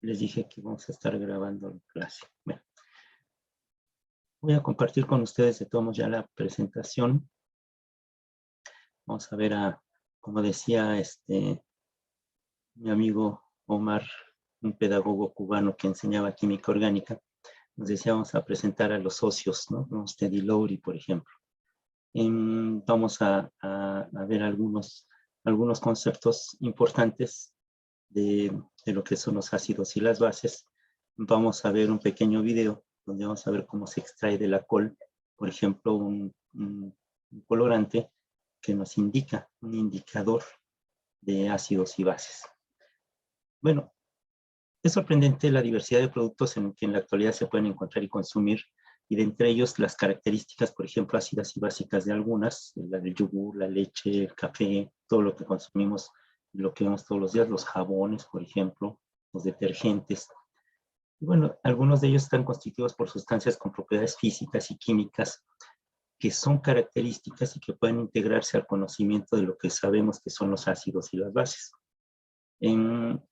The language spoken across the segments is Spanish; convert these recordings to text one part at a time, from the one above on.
Les dije que vamos a estar grabando la clase. Bueno, voy a compartir con ustedes de todos modos ya la presentación. Vamos a ver como decía mi amigo Omar, un pedagogo cubano que enseñaba química orgánica, nos decía, vamos a presentar a los socios, ¿no? Teddy Lowry, por ejemplo. Vamos a ver algunos conceptos importantes de lo que son los ácidos y las bases. Vamos a ver un pequeño video donde vamos a ver cómo se extrae de la col, por ejemplo, un colorante que nos indica, un indicador de ácidos y bases. Bueno, es sorprendente la diversidad de productos en que en la actualidad se pueden encontrar y consumir, y de entre ellos las características, por ejemplo, ácidas y básicas de algunas, la del yogur, la leche, el café, todo lo que consumimos, lo que vemos todos los días, los jabones, por ejemplo, los detergentes. Y bueno, algunos de ellos están constituidos por sustancias con propiedades físicas y químicas que son características y que pueden integrarse al conocimiento de lo que sabemos que son los ácidos y las bases.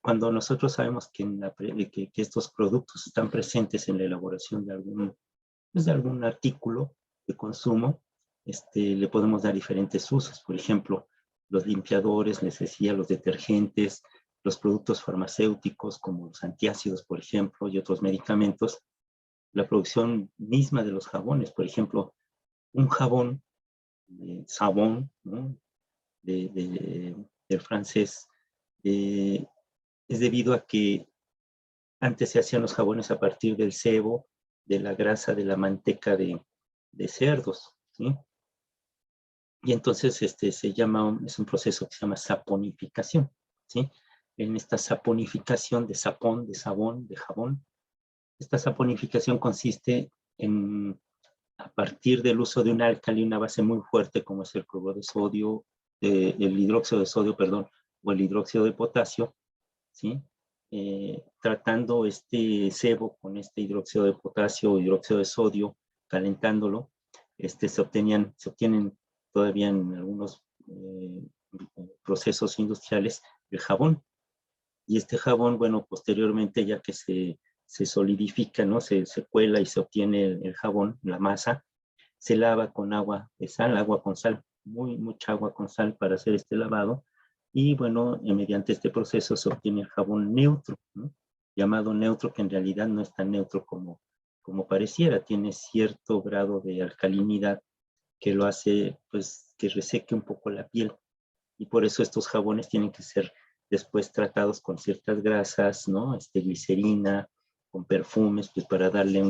Cuando nosotros sabemos que estos productos están presentes en la elaboración de algún artículo de consumo, le podemos dar diferentes usos. Por ejemplo, los limpiadores, les decía, los detergentes, los productos farmacéuticos como los antiácidos, por ejemplo, y otros medicamentos. La producción misma de los jabones, por ejemplo, un jabón, sabón, ¿no? del francés, es debido a que antes se hacían los jabones a partir del sebo, de la grasa, de la manteca de cerdos, ¿sí? Y entonces es un proceso que se llama saponificación, ¿sí? En esta saponificación de sapón, de sabón, de jabón, esta saponificación consiste en, a partir del uso de un álcali, una base muy fuerte como es el cloruro de sodio, el hidróxido de sodio, perdón, o el hidróxido de potasio, ¿sí? Tratando este sebo con este hidróxido de potasio o hidróxido de sodio, calentándolo, se obtienen todavía en algunos procesos industriales el jabón. Y este jabón, bueno, posteriormente ya que se solidifica, ¿no? Se cuela y se obtiene el jabón, la masa, se lava con agua de sal, agua con sal, mucha agua con sal para hacer este lavado. Y bueno, mediante este proceso se obtiene el jabón neutro, ¿no? Llamado neutro, que en realidad no es tan neutro como pareciera, tiene cierto grado de alcalinidad que lo hace, pues, que reseque un poco la piel. Y por eso estos jabones tienen que ser después tratados con ciertas grasas, ¿no? Glicerina, con perfumes, pues para darle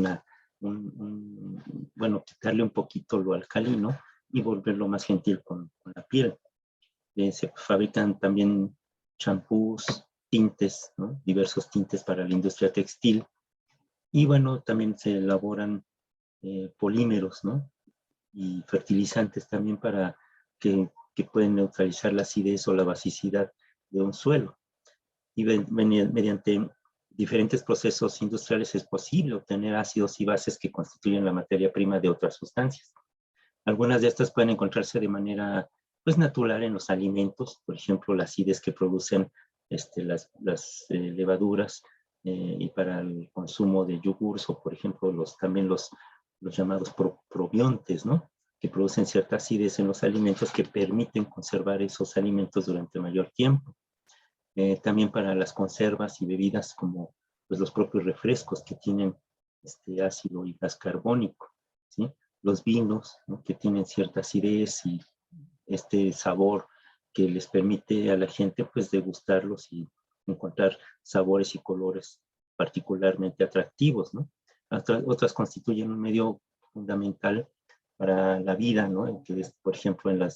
bueno, quitarle un poquito lo alcalino y volverlo más gentil con la piel. Se fabrican también champús, tintes, ¿no? Diversos tintes para la industria textil. Y bueno, también se elaboran polímeros, ¿no? Y fertilizantes también para que pueden neutralizar la acidez o la basicidad de un suelo. Y mediante diferentes procesos industriales es posible obtener ácidos y bases que constituyen la materia prima de otras sustancias. Algunas de estas pueden encontrarse de manera, pues, natural en los alimentos, por ejemplo, la acidez que producen las levaduras, y para el consumo de yogures, o por ejemplo también los llamados probiontes, ¿no? Que producen cierta acidez en los alimentos que permiten conservar esos alimentos durante mayor tiempo. También para las conservas y bebidas como, pues, los propios refrescos que tienen ácido y gas carbónico, ¿sí? Los vinos, ¿no? Que tienen cierta acidez y sabor que les permite a la gente, pues, degustarlos y encontrar sabores y colores particularmente atractivos, ¿no? Otras constituyen un medio fundamental para la vida, ¿no? Que es, por ejemplo, en la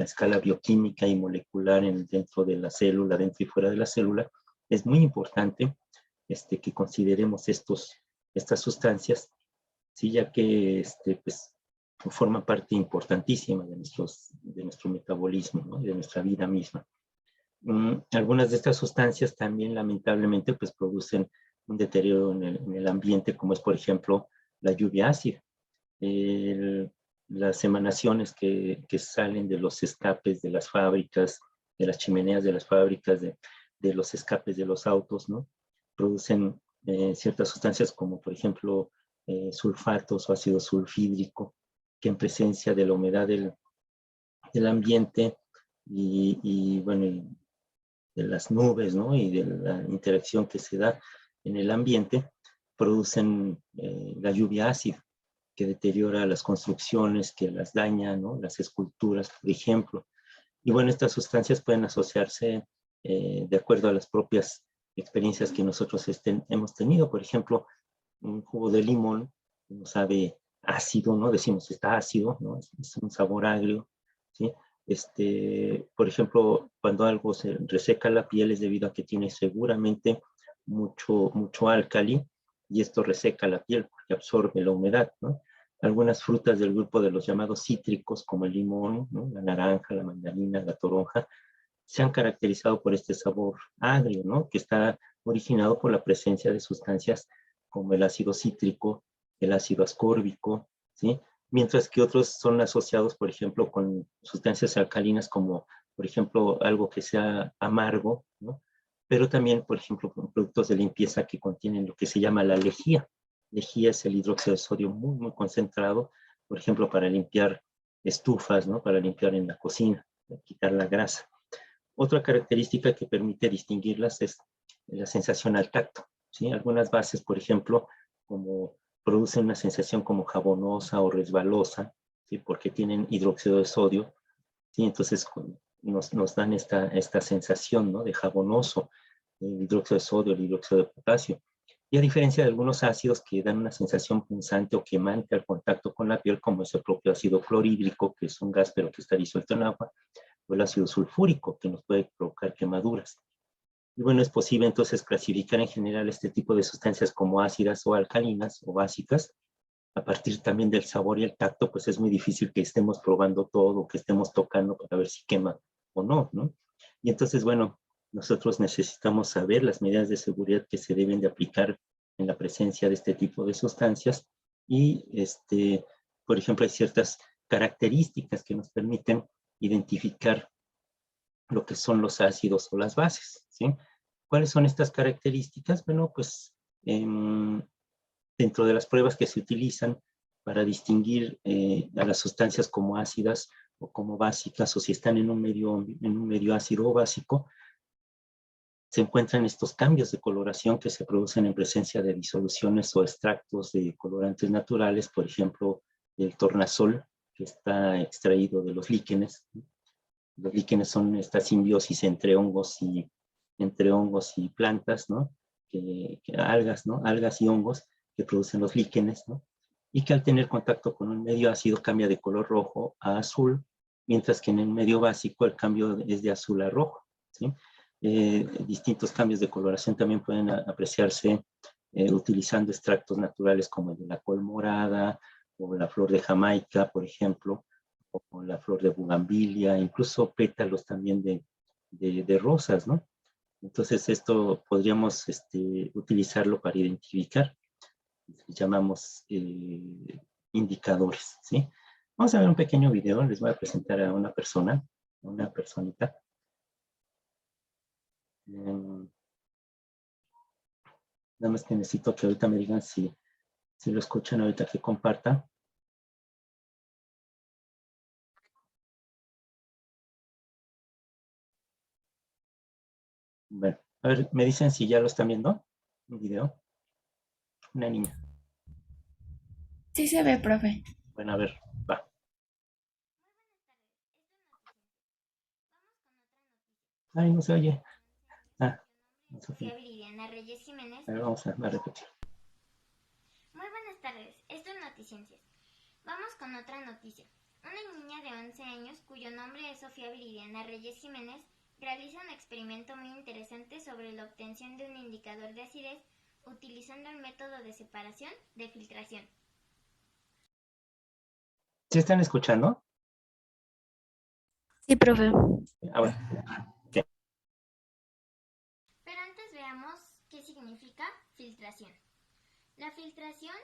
escala bioquímica y molecular dentro de la célula, dentro y fuera de la célula. Es muy importante que consideremos estas sustancias, ¿sí? Ya que pues, forman parte importantísima de nuestro metabolismo, ¿no? De nuestra vida misma. Algunas de estas sustancias también, lamentablemente, pues producen un deterioro en el ambiente, como es, por ejemplo, la lluvia ácida. Las emanaciones que salen de los escapes de las fábricas, de las chimeneas de las fábricas, de los escapes de los autos, ¿no? producen ciertas sustancias como, por ejemplo, sulfatos o ácido sulfídrico, que en presencia de la humedad del ambiente bueno, y de las nubes, ¿no? Y de la interacción que se da en el ambiente, producen la lluvia ácida, que deteriora las construcciones, que las daña, ¿no? Las esculturas, por ejemplo. Y bueno, estas sustancias pueden asociarse de acuerdo a las propias experiencias que nosotros hemos tenido. Por ejemplo, un jugo de limón nos sabe ácido, ¿no? Decimos, está ácido, ¿no? Es un sabor agrio, ¿sí? Por ejemplo, cuando algo se reseca la piel es debido a que tiene seguramente mucho álcali y esto reseca la piel porque absorbe la humedad, ¿no? Algunas frutas del grupo de los llamados cítricos, como el limón, ¿no? La naranja, la mandarina, la toronja, se han caracterizado por este sabor agrio, ¿no? Que está originado por la presencia de sustancias como el ácido cítrico, el ácido ascórbico, ¿sí? Mientras que otros son asociados, por ejemplo, con sustancias alcalinas como, por ejemplo, algo que sea amargo, ¿no? Pero también, por ejemplo, con productos de limpieza que contienen lo que se llama la lejía. Lejía es el hidróxido de sodio muy concentrado, por ejemplo, para limpiar estufas, ¿no? Para limpiar en la cocina, para quitar la grasa. Otra característica que permite distinguirlas es la sensación al tacto, ¿sí? Algunas bases, por ejemplo, como producen una sensación como jabonosa o resbalosa, ¿sí? Porque tienen hidróxido de sodio, ¿sí? Entonces nos dan esta sensación, ¿no? De jabonoso, el hidróxido de sodio, el hidróxido de potasio. Y a diferencia de algunos ácidos que dan una sensación punzante o quemante al contacto con la piel, como es el propio ácido clorhídrico, que es un gas pero que está disuelto en agua, o el ácido sulfúrico, que nos puede provocar quemaduras. Y bueno, es posible entonces clasificar en general este tipo de sustancias como ácidas o alcalinas o básicas. A partir también del sabor y el tacto, pues es muy difícil que estemos probando todo, que estemos tocando para ver si quema o no, ¿no? Y entonces, bueno, nosotros necesitamos saber las medidas de seguridad que se deben de aplicar en la presencia de este tipo de sustancias y, por ejemplo, hay ciertas características que nos permiten identificar lo que son los ácidos o las bases, ¿sí? ¿Cuáles son estas características? Bueno, pues dentro de las pruebas que se utilizan para distinguir a las sustancias como ácidas o como básicas, o si están en un medio ácido o básico, se encuentran estos cambios de coloración que se producen en presencia de disoluciones o extractos de colorantes naturales, por ejemplo, el tornasol, que está extraído de los líquenes. Los líquenes son esta simbiosis entre hongos y plantas, ¿no? Algas, ¿no? Algas y hongos que producen los líquenes, ¿no? Y que al tener contacto con un medio ácido cambia de color rojo a azul, mientras que en el medio básico el cambio es de azul a rojo, ¿sí? Distintos cambios de coloración también pueden apreciarse utilizando extractos naturales como el de la col morada o la flor de Jamaica, por ejemplo, o la flor de bugambilia, incluso pétalos también de rosas, ¿no? Entonces esto podríamos utilizarlo para identificar, llamamos indicadores, ¿sí? Vamos a ver un pequeño video, les voy a presentar a una personita. Nada más que necesito que ahorita me digan si lo escuchan ahorita que comparta. Bueno, a ver, me dicen si ya lo están viendo, un video, una niña. Sí se ve, profe. Bueno, a ver, va. Ay, no se oye. Ah, no se oye. Sofía Viridiana Reyes Jiménez. A ver, vamos a repetir. Muy buenas tardes, esto es Noticiencias. Vamos con otra noticia. Una niña de 11 años, cuyo nombre es Sofía Viridiana Reyes Jiménez, realiza un experimento muy interesante sobre la obtención de un indicador de acidez utilizando el método de separación de filtración. ¿Sí están escuchando? Sí, profe. Ahora, ¿qué? Pero antes veamos qué significa filtración. La filtración,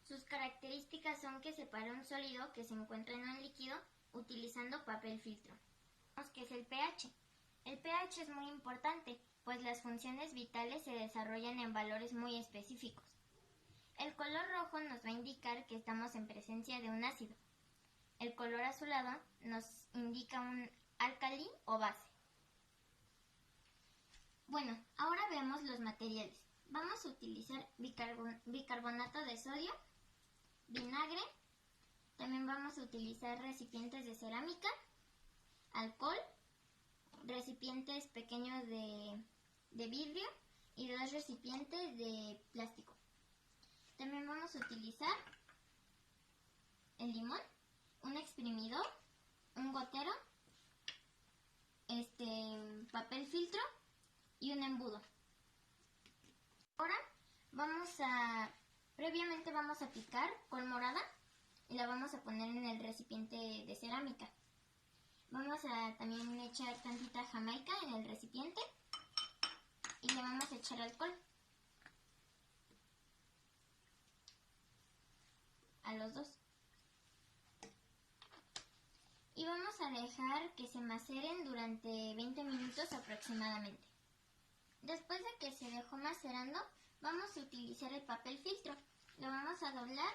sus características son que separa un sólido que se encuentra en un líquido utilizando papel filtro. ¿Qué es el pH? El pH es muy importante, pues las funciones vitales se desarrollan en valores muy específicos. El color rojo nos va a indicar que estamos en presencia de un ácido. El color azulado nos indica un álcali o base. Bueno, ahora veamos los materiales. Vamos a utilizar bicarbonato de sodio, vinagre, también vamos a utilizar recipientes de cerámica, alcohol, recipientes pequeños de vidrio y 2 recipientes de plástico. También vamos a utilizar el limón, un exprimidor, un gotero, papel filtro y un embudo. Ahora previamente vamos a picar col morada y la vamos a poner en el recipiente de cerámica. Vamos a también echar tantita jamaica en el recipiente y le vamos a echar alcohol a los dos. Y vamos a dejar que se maceren durante 20 minutos aproximadamente. Después de que se dejó macerando, vamos a utilizar el papel filtro. Lo vamos a doblar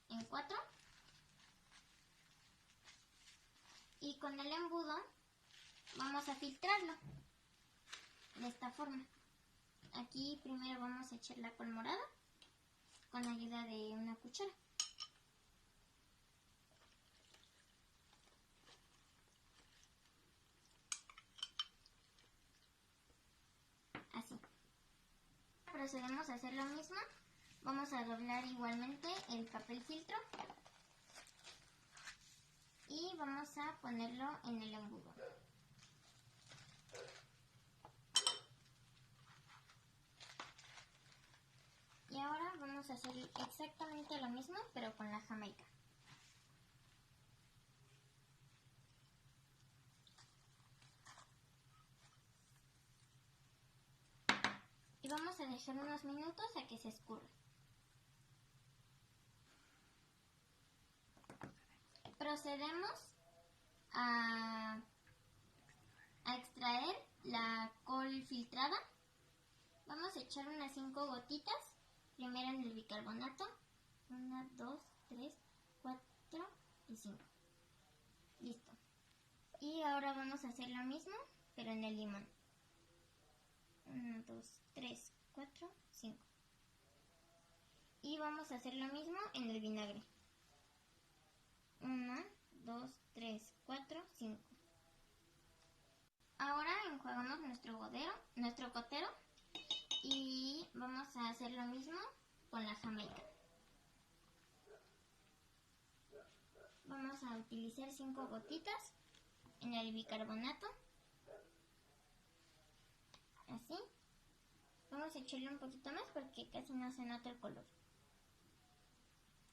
en 4 y con el embudo vamos a filtrarlo de esta forma. Aquí primero vamos a echar la col morada con ayuda de una cuchara. Así. Procedemos a hacer lo mismo. Vamos a doblar igualmente el papel filtro y vamos a ponerlo en el embudo. Y ahora vamos a hacer exactamente lo mismo, pero con la jamaica. Y vamos a dejar unos minutos a que se escurra. Procedemos a extraer la col filtrada. Vamos a echar unas 5 gotitas, primero en el bicarbonato. 1, 2, 3, 4 y 5. Listo. Y ahora vamos a hacer lo mismo, pero en el limón. 1, 2, 3, 4, 5. Y vamos a hacer lo mismo en el vinagre. 1, 2, 3, 4, 5. Ahora enjuagamos nuestro cotero y vamos a hacer lo mismo con la jamaica. Vamos a utilizar 5 gotitas en el bicarbonato. Así. Vamos a echarle un poquito más porque casi no se nota el color.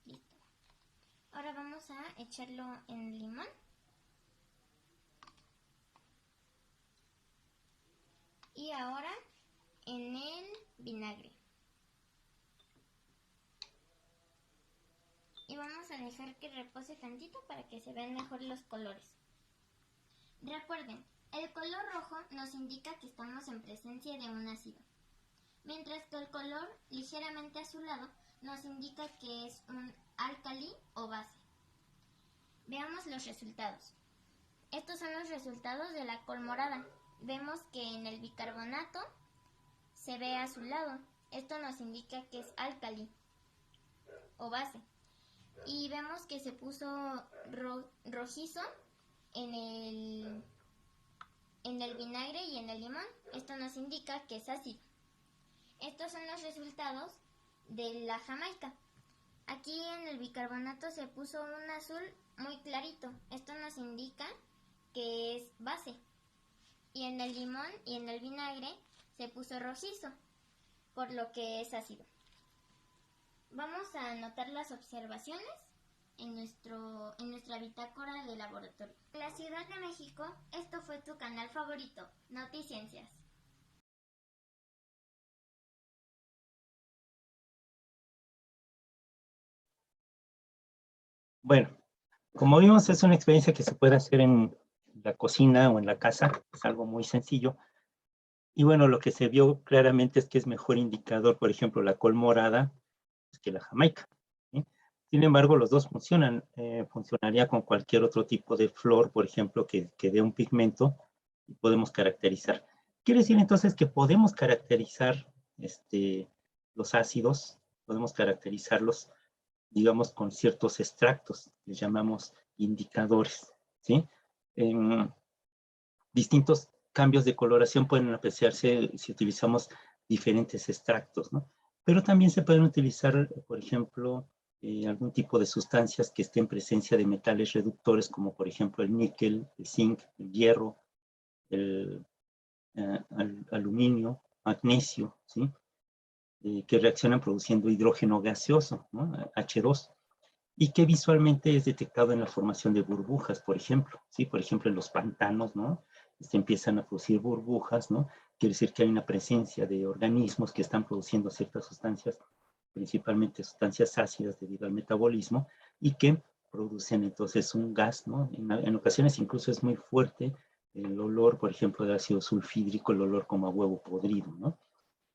Listo. Ahora vamos a echarlo en el limón. Y ahora en el vinagre. Y vamos a dejar que repose tantito para que se vean mejor los colores. Recuerden, el color rojo nos indica que estamos en presencia de un ácido, mientras que el color ligeramente azulado nos indica que es un álcali o base. Veamos los resultados. Estos son los resultados de la col morada. Vemos que en el bicarbonato se ve azulado. Esto nos indica que es álcali o base. Y vemos que se puso rojizo en el vinagre y en el limón. Esto nos indica que es ácido. Estos son los resultados de la jamaica. Aquí en el bicarbonato se puso un azul muy clarito. Esto nos indica que es base. Y en el limón y en el vinagre se puso rojizo, por lo que es ácido. Vamos a anotar las observaciones en nuestra bitácora de laboratorio. En la Ciudad de México, esto fue tu canal favorito, Noticiencias. Bueno, como vimos, es una experiencia que se puede hacer en la cocina o en la casa. Es algo muy sencillo. Y bueno, lo que se vio claramente es que es mejor indicador, por ejemplo, la col morada que la jamaica, ¿sí? Sin embargo, los dos funcionan. Funcionaría con cualquier otro tipo de flor, por ejemplo, que dé un pigmento y podemos caracterizar. Quiere decir entonces que podemos caracterizar los ácidos, podemos caracterizarlos, digamos, con ciertos extractos, les llamamos indicadores, ¿sí? En distintos cambios de coloración pueden apreciarse si utilizamos diferentes extractos, ¿no? Pero también se pueden utilizar, por ejemplo, algún tipo de sustancias que estén en presencia de metales reductores, como por ejemplo el níquel, el zinc, el hierro, el aluminio, magnesio, ¿sí? Que reaccionan produciendo hidrógeno gaseoso, ¿no? H2, y que visualmente es detectado en la formación de burbujas, por ejemplo, ¿sí? Por ejemplo, en los pantanos, ¿no? Se empiezan a producir burbujas, ¿no? Quiere decir que hay una presencia de organismos que están produciendo ciertas sustancias, principalmente sustancias ácidas debido al metabolismo, y que producen entonces un gas, ¿no? En ocasiones incluso es muy fuerte el olor, por ejemplo, de ácido sulfídrico, el olor como a huevo podrido, ¿no?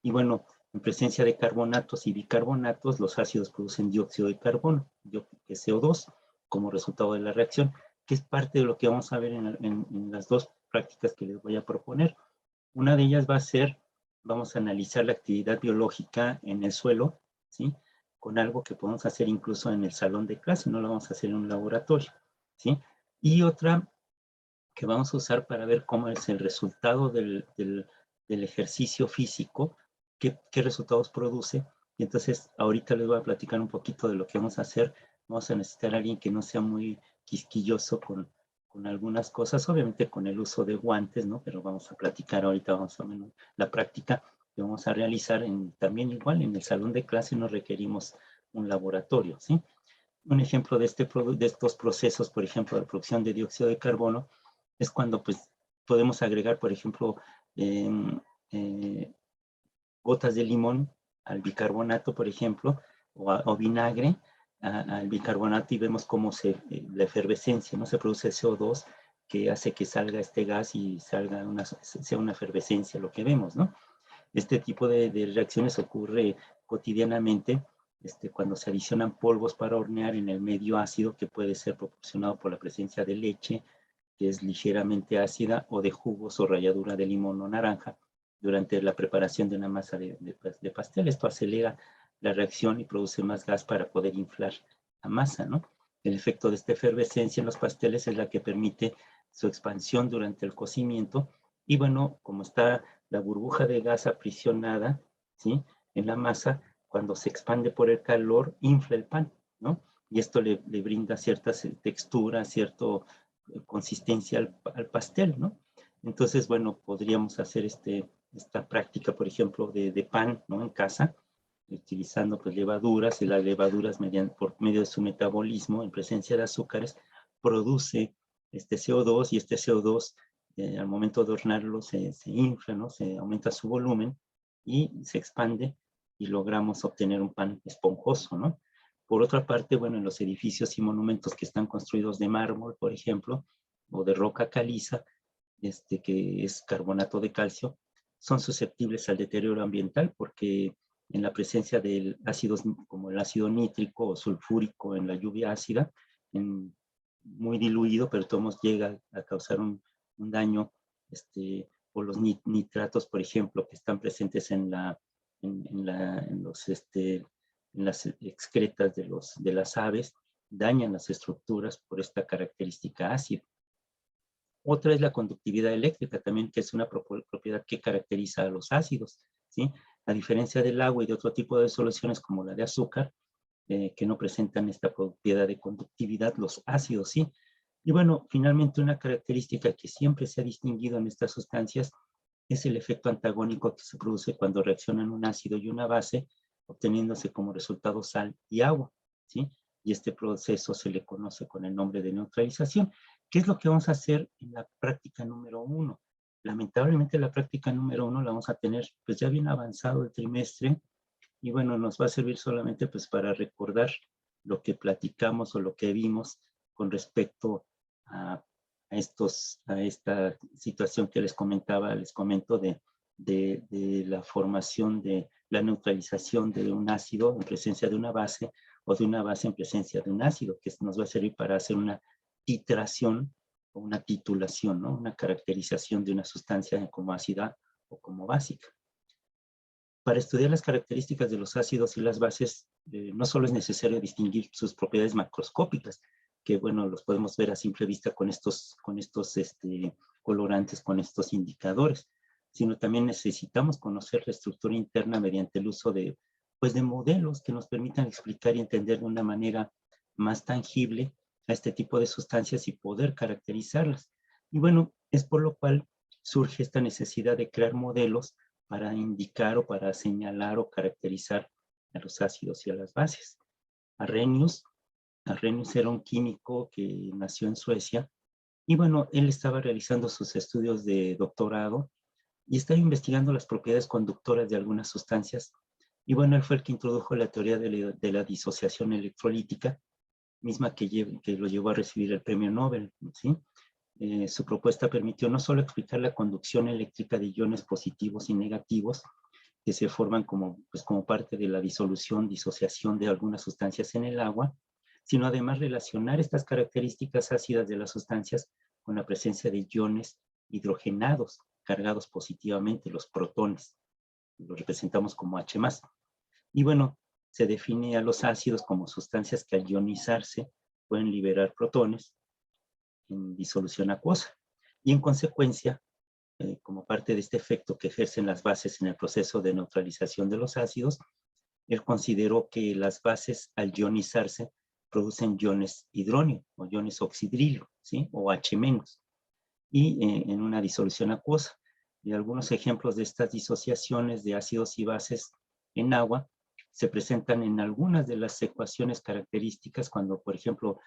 Y bueno, en presencia de carbonatos y bicarbonatos, los ácidos producen dióxido de carbono, que es CO2, como resultado de la reacción, que es parte de lo que vamos a ver en las dos prácticas que les voy a proponer. Una de ellas va a ser, vamos a analizar la actividad biológica en el suelo, ¿sí? Con algo que podemos hacer incluso en el salón de clase, no lo vamos a hacer en un laboratorio, ¿sí? Y otra que vamos a usar para ver cómo es el resultado del ejercicio físico, qué resultados produce. Y entonces ahorita les voy a platicar un poquito de lo que vamos a hacer. Vamos a necesitar a alguien que no sea muy quisquilloso con algunas cosas, obviamente con el uso de guantes, ¿no? Pero vamos a platicar ahorita, vamos a ver la práctica que vamos a realizar también igual en el salón de clase no requerimos un laboratorio, ¿sí? Un ejemplo de estos procesos, por ejemplo, de producción de dióxido de carbono, es cuando pues podemos agregar, por ejemplo, eh, gotas de limón al bicarbonato, por ejemplo, o vinagre al bicarbonato y vemos cómo la efervescencia, ¿no? Se produce CO2 que hace que salga este gas y sea una efervescencia lo que vemos, ¿no? Este tipo de reacciones ocurre cotidianamente cuando se adicionan polvos para hornear en el medio ácido que puede ser proporcionado por la presencia de leche, que es ligeramente ácida, o de jugos o ralladura de limón o naranja durante la preparación de una masa de pastel. Esto acelera la reacción y produce más gas para poder inflar la masa, ¿no? El efecto de esta efervescencia en los pasteles es la que permite su expansión durante el cocimiento y bueno, como está la burbuja de gas aprisionada, ¿sí? En la masa, cuando se expande por el calor, infla el pan, ¿no? Y esto le brinda cierta textura, cierta consistencia al pastel, ¿no? Entonces, bueno, podríamos hacer esta práctica, por ejemplo, de pan, ¿no? En casa, utilizando pues levaduras, y las levaduras por medio de su metabolismo, en presencia de azúcares, produce este CO2 y este CO2 al momento de hornearlo se infla, ¿no? Se aumenta su volumen y se expande y logramos obtener un pan esponjoso, ¿no? Por otra parte, bueno, en los edificios y monumentos que están construidos de mármol, por ejemplo, o de roca caliza, que es carbonato de calcio, son susceptibles al deterioro ambiental porque en la presencia de ácidos como el ácido nítrico o sulfúrico en la lluvia ácida, muy diluido, pero todos llega a causar un daño, o los nitratos, por ejemplo, que están presentes en las excretas de las aves, dañan las estructuras por esta característica ácida. Otra es la conductividad eléctrica también, que es una propiedad que caracteriza a los ácidos, ¿sí? A diferencia del agua y de otro tipo de soluciones como la de azúcar, que no presentan esta propiedad de conductividad, los ácidos sí. Y bueno, finalmente una característica que siempre se ha distinguido en estas sustancias es el efecto antagónico que se produce cuando reaccionan un ácido y una base, obteniéndose como resultado sal y agua, ¿sí? Y este proceso se le conoce con el nombre de neutralización. ¿Qué es lo que vamos a hacer en la práctica número 1? Lamentablemente la práctica número 1 la vamos a tener pues ya bien avanzado el trimestre y bueno, nos va a servir solamente pues para recordar lo que platicamos o lo que vimos con respecto a esta situación que les comento de la formación de la neutralización de un ácido en presencia de una base o de una base en presencia de un ácido, que nos va a servir para hacer una titración o una titulación, ¿no? Una caracterización de una sustancia como ácida o como básica. Para estudiar las características de los ácidos y las bases, no solo es necesario distinguir sus propiedades macroscópicas, que bueno, los podemos ver a simple vista con estos colorantes, con estos indicadores, sino también necesitamos conocer la estructura interna mediante el uso de modelos que nos permitan explicar y entender de una manera más tangible a este tipo de sustancias y poder caracterizarlas. Y bueno, es por lo cual surge esta necesidad de crear modelos para indicar o para señalar o caracterizar a los ácidos y a las bases. Arrhenius era un químico que nació en Suecia y bueno, él estaba realizando sus estudios de doctorado y estaba investigando las propiedades conductoras de algunas sustancias. Y bueno, él fue el que introdujo la teoría de la disociación electrolítica, misma que lo llevó a recibir el premio Nobel, ¿sí? Su propuesta permitió no solo explicar la conducción eléctrica de iones positivos y negativos que se forman como parte de la disociación de algunas sustancias en el agua, sino además relacionar estas características ácidas de las sustancias con la presencia de iones hidrogenados cargados positivamente, los protones. Los representamos como H+. Y bueno, se define a los ácidos como sustancias que al ionizarse pueden liberar protones en disolución acuosa. Y en consecuencia, como parte de este efecto que ejercen las bases en el proceso de neutralización de los ácidos, él consideró que las bases al ionizarse producen iones hidrónio o iones oxidrilo, ¿sí? O H-, y en una disolución acuosa. Y algunos ejemplos de estas disociaciones de ácidos y bases en agua se presentan en algunas de las ecuaciones características cuando, por ejemplo,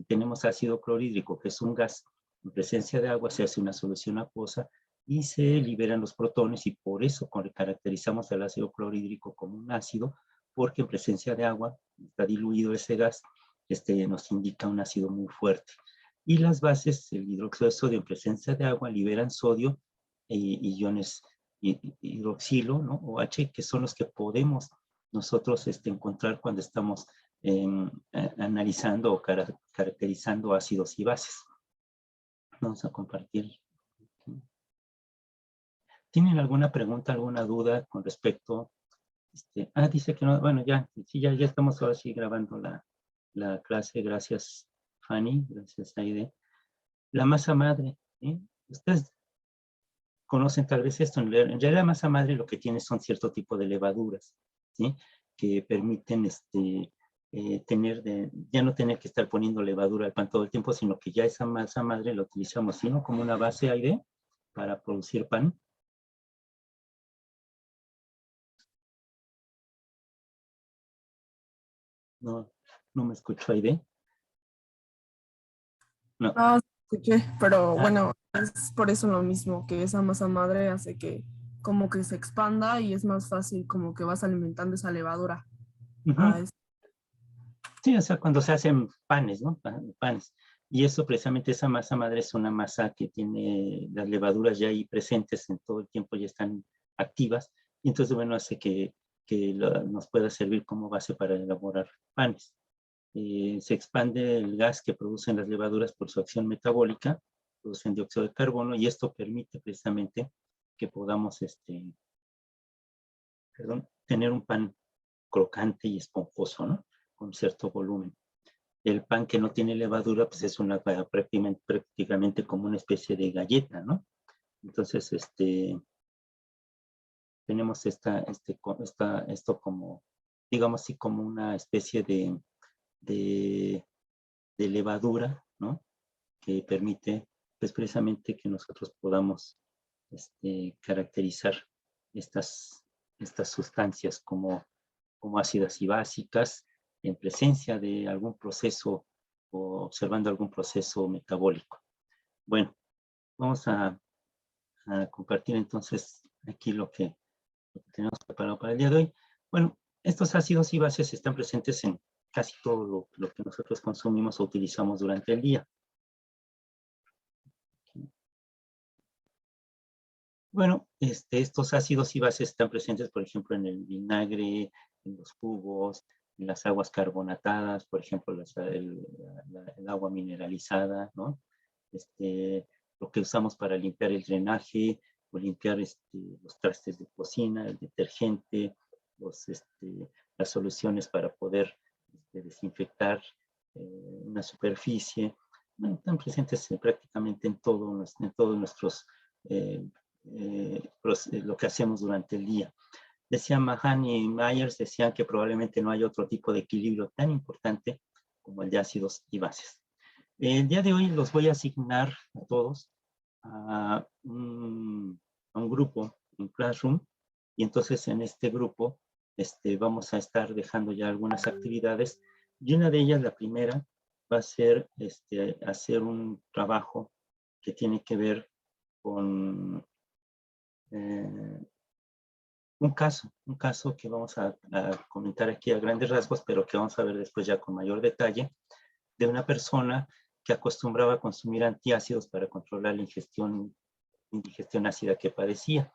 tenemos ácido clorhídrico, que es un gas, en presencia de agua se hace una solución acuosa y se liberan los protones, y por eso caracterizamos al ácido clorhídrico como un ácido, porque en presencia de agua está diluido ese gas, nos indica un ácido muy fuerte. Y las bases, el hidróxido de sodio en presencia de agua, liberan sodio y iones hidroxilo, ¿no? O H, que son los que podemos nosotros encontrar cuando estamos analizando o caracterizando ácidos y bases. Vamos a compartir. ¿Tienen alguna pregunta, alguna duda con respecto? Dice que no, bueno, ya estamos ahora sí grabando la clase. Gracias, Fanny, gracias, Aide. La masa madre, ¿sí? Ustedes conocen tal vez esto. En realidad la masa madre lo que tiene son cierto tipo de levaduras, ¿sí? Que permiten ya no tener que estar poniendo levadura al pan todo el tiempo, sino que ya esa masa madre la utilizamos, ¿sí? ¿No? Como una base aire para producir pan. No me escucho, Aide. No. No, escuché, pero bueno, es por eso lo mismo, que esa masa madre hace que como que se expanda y es más fácil como que vas alimentando esa levadura. Sí, o sea, cuando se hacen panes, ¿no? Panes. Y eso, precisamente, esa masa madre es una masa que tiene las levaduras ya ahí presentes en todo el tiempo, ya están activas. Y entonces, bueno, hace que nos pueda servir como base para elaborar panes. Se expande el gas que producen las levaduras por su acción metabólica, producen dióxido de carbono, y esto permite precisamente que podamos tener un pan crocante y esponjoso, ¿no? Con cierto volumen. El pan que no tiene levadura, pues es prácticamente como una especie de galleta, ¿no? Entonces, tenemos esto como, digamos así, como una especie de levadura, ¿no? Que permite, pues precisamente, que nosotros podamos caracterizar estas sustancias como ácidas y básicas en presencia de algún proceso o observando algún proceso metabólico. Bueno, vamos a compartir entonces aquí lo que tenemos preparado para el día de hoy. Bueno, estos ácidos y bases están presentes en casi todo lo que nosotros consumimos o utilizamos durante el día. Bueno, estos ácidos y bases están presentes, por ejemplo, en el vinagre, en los jugos, en las aguas carbonatadas, por ejemplo, el agua mineralizada, ¿no? Lo que usamos para limpiar el drenaje o limpiar los trastes de cocina, el detergente, las soluciones para poder desinfectar una superficie. Bueno, están presentes prácticamente en todos nuestros eh, lo que hacemos durante el día. Decían Mahan y Myers, decían que probablemente no hay otro tipo de equilibrio tan importante como el de ácidos y bases. El día de hoy los voy a asignar a todos a un grupo, un classroom, y entonces en este grupo vamos a estar dejando ya algunas actividades, y una de ellas, la primera, va a ser hacer un trabajo que tiene que ver con un caso que vamos a comentar aquí a grandes rasgos, pero que vamos a ver después ya con mayor detalle, de una persona que acostumbraba a consumir antiácidos para controlar la indigestión ácida que padecía.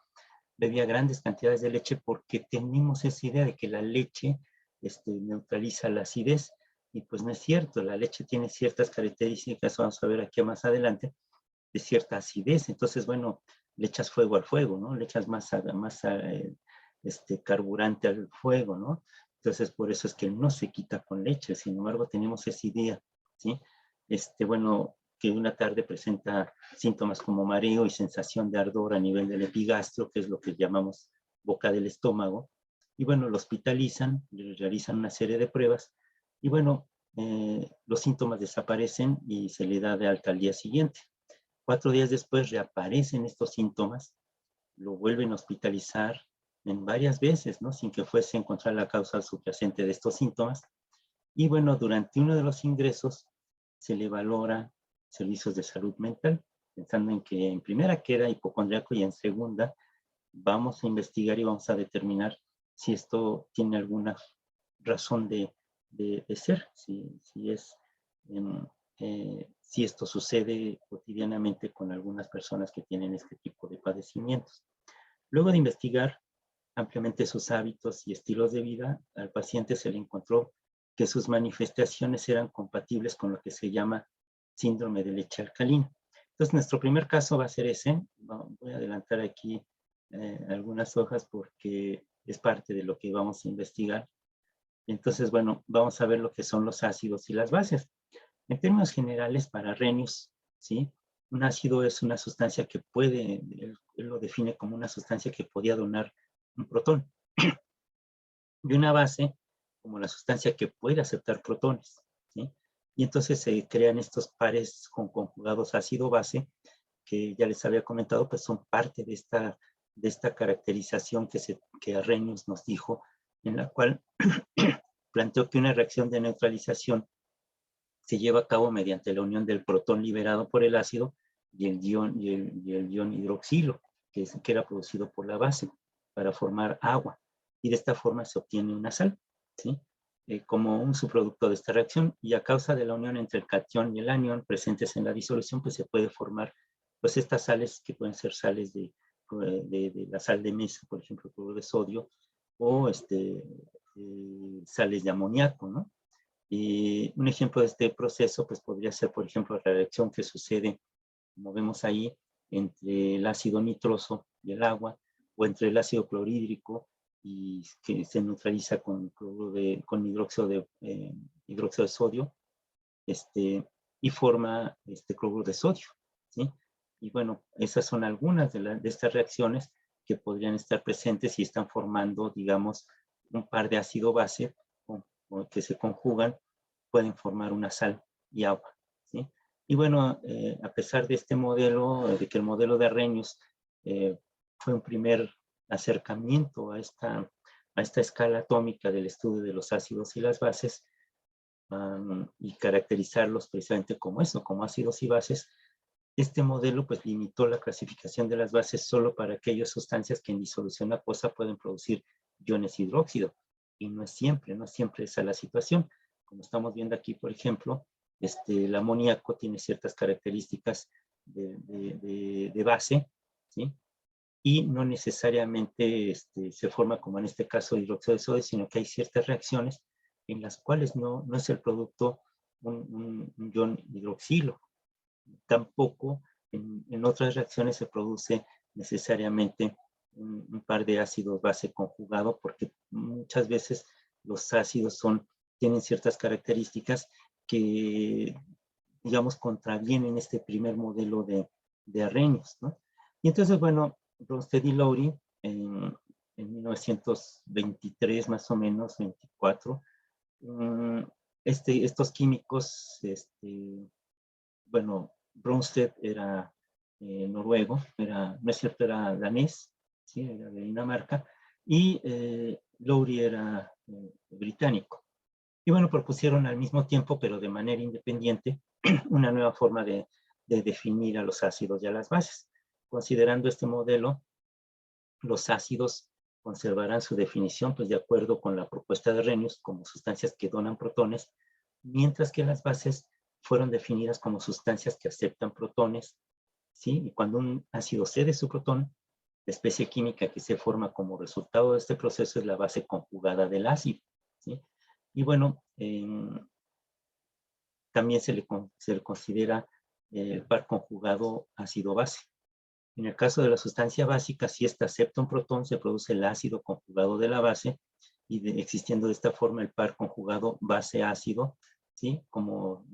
Bebía grandes cantidades de leche porque tenemos esa idea de que la leche neutraliza la acidez, y pues no es cierto. La leche tiene ciertas características, vamos a ver aquí más adelante, de cierta acidez. Entonces, bueno, le echas fuego al fuego, ¿no? Le echas más carburante al fuego, ¿no? Entonces, por eso es que no se quita con leche. Sin embargo, tenemos esa idea, ¿sí? Bueno, que una tarde presenta síntomas como mareo y sensación de ardor a nivel del epigastrio, que es lo que llamamos boca del estómago. Y bueno, lo hospitalizan, le realizan una serie de pruebas, y bueno, los síntomas desaparecen y se le da de alta al día siguiente. 4 días después reaparecen estos síntomas, lo vuelven a hospitalizar en varias veces, ¿no? Sin que fuese a encontrar la causa subyacente de estos síntomas. Y bueno, durante uno de los ingresos se le valora servicios de salud mental, pensando en que en primera queda hipocondriaco y en segunda vamos a investigar y vamos a determinar si esto tiene alguna razón de ser, si esto sucede cotidianamente con algunas personas que tienen este tipo de padecimientos. Luego de investigar ampliamente sus hábitos y estilos de vida, al paciente se le encontró que sus manifestaciones eran compatibles con lo que se llama síndrome de leche alcalina. Entonces, nuestro primer caso va a ser ese. Voy a adelantar aquí algunas hojas porque es parte de lo que vamos a investigar. Entonces, bueno, vamos a ver lo que son los ácidos y las bases. En términos generales, para Arrhenius, ¿sí? Un ácido es una sustancia que puede, él lo define como una sustancia que podía donar un protón. Y una base como la sustancia que puede aceptar protones, ¿sí? Y entonces se crean estos pares con conjugados ácido-base, que ya les había comentado, pues son parte de esta caracterización que Arrhenius nos dijo, en la cual planteó que una reacción de neutralización se lleva a cabo mediante la unión del protón liberado por el ácido y el ion hidroxilo, que era producido por la base, para formar agua. Y de esta forma se obtiene una sal, ¿sí? Como un subproducto de esta reacción, y a causa de la unión entre el catión y el anión presentes en la disolución, pues se puede formar pues estas sales que pueden ser sales de la sal de mesa, por ejemplo, cloruro de sodio, o sales de amoníaco, ¿no? Y un ejemplo de este proceso pues podría ser, por ejemplo, la reacción que sucede, como vemos ahí, entre el ácido nitroso y el agua, o entre el ácido clorhídrico y que se neutraliza con hidróxido de sodio, y forma cloruro de sodio, ¿sí? Y bueno, esas son algunas de estas reacciones que podrían estar presentes y están formando, digamos, un par de ácido base que se conjugan, pueden formar una sal y agua, ¿sí? Y bueno, a pesar de este modelo, de que el modelo de Arrhenius fue un primer acercamiento a esta escala atómica del estudio de los ácidos y las bases, y caracterizarlos precisamente como eso, como ácidos y bases, este modelo pues limitó la clasificación de las bases solo para aquellas sustancias que en disolución acuosa pueden producir iones hidróxido. Y no es siempre esa la situación. Como estamos viendo aquí, por ejemplo, el amoníaco tiene ciertas características de base, ¿sí? y no necesariamente se forma como en este caso hidróxido de sodio, sino que hay ciertas reacciones en las cuales no es el producto un ion hidroxilo. Tampoco en otras reacciones se produce necesariamente un par de ácidos base conjugado, porque muchas veces los ácidos tienen ciertas características que, digamos, contravienen este primer modelo de Arrhenius, ¿no? Y entonces, bueno, Bronsted y Lowry en 1923 más o menos, 24, estos químicos, bueno, Bronsted era noruego, no es cierto, era danés, ¿sí? Era de Dinamarca, y Lowry era británico. Y bueno, propusieron al mismo tiempo, pero de manera independiente, una nueva forma de definir a los ácidos y a las bases. Considerando este modelo, los ácidos conservarán su definición, pues de acuerdo con la propuesta de Arrhenius, como sustancias que donan protones, mientras que las bases fueron definidas como sustancias que aceptan protones, ¿sí? Y cuando un ácido cede su protón, la especie química que se forma como resultado de este proceso es la base conjugada del ácido, ¿sí? Y bueno, también se le considera el par conjugado ácido-base. En el caso de la sustancia básica, si ésta acepta un protón, se produce el ácido conjugado de la base, y existiendo de esta forma el par conjugado base-ácido, ¿sí? Como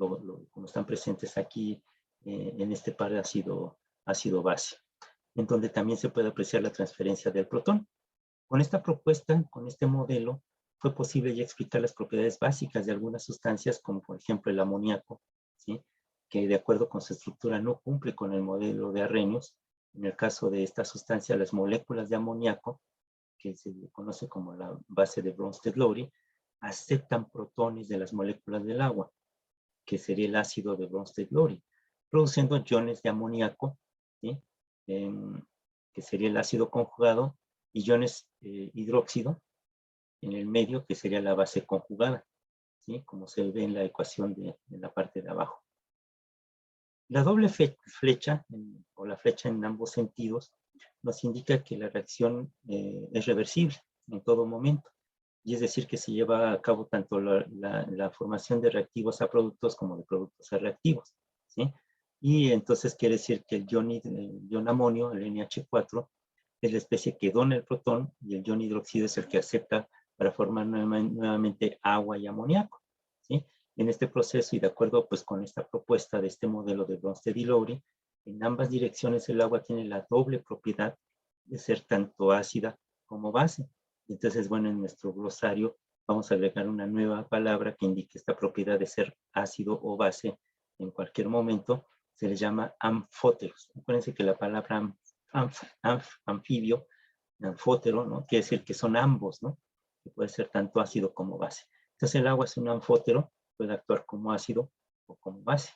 están presentes aquí en este par de ácido-base, en donde también se puede apreciar la transferencia del protón. Con esta propuesta, con este modelo, fue posible ya explicar las propiedades básicas de algunas sustancias, como por ejemplo el amoníaco, ¿sí? Que de acuerdo con su estructura no cumple con el modelo de Arrhenius. En el caso de esta sustancia, las moléculas de amoníaco, que se conoce como la base de Bronsted-Lowry, aceptan protones de las moléculas del agua, que sería el ácido de Bronsted-Lowry, produciendo iones de amoníaco, ¿sí? Que sería el ácido conjugado, y iones hidróxido en el medio, que sería la base conjugada, ¿sí? Como se ve en la ecuación de la parte de abajo. La doble flecha, o la flecha en ambos sentidos, nos indica que la reacción es reversible en todo momento. Y es decir, que se lleva a cabo tanto la formación de reactivos a productos como de productos a reactivos, ¿sí? Y entonces quiere decir que el ion amonio, el NH4, es la especie que dona el protón, y el ion hidróxido es el que acepta para formar nuevamente agua y amoníaco, ¿sí? En este proceso, y de acuerdo pues con esta propuesta de este modelo de Bronsted y Lowry, en ambas direcciones el agua tiene la doble propiedad de ser tanto ácida como base. Entonces, bueno, en nuestro glosario vamos a agregar una nueva palabra que indique esta propiedad de ser ácido o base en cualquier momento. Se le llama anfóteros. Acuérdense que la palabra anfibio, anfótero, ¿no? Quiere decir que son ambos, ¿no? Que puede ser tanto ácido como base. Entonces el agua es un anfótero, puede actuar como ácido o como base.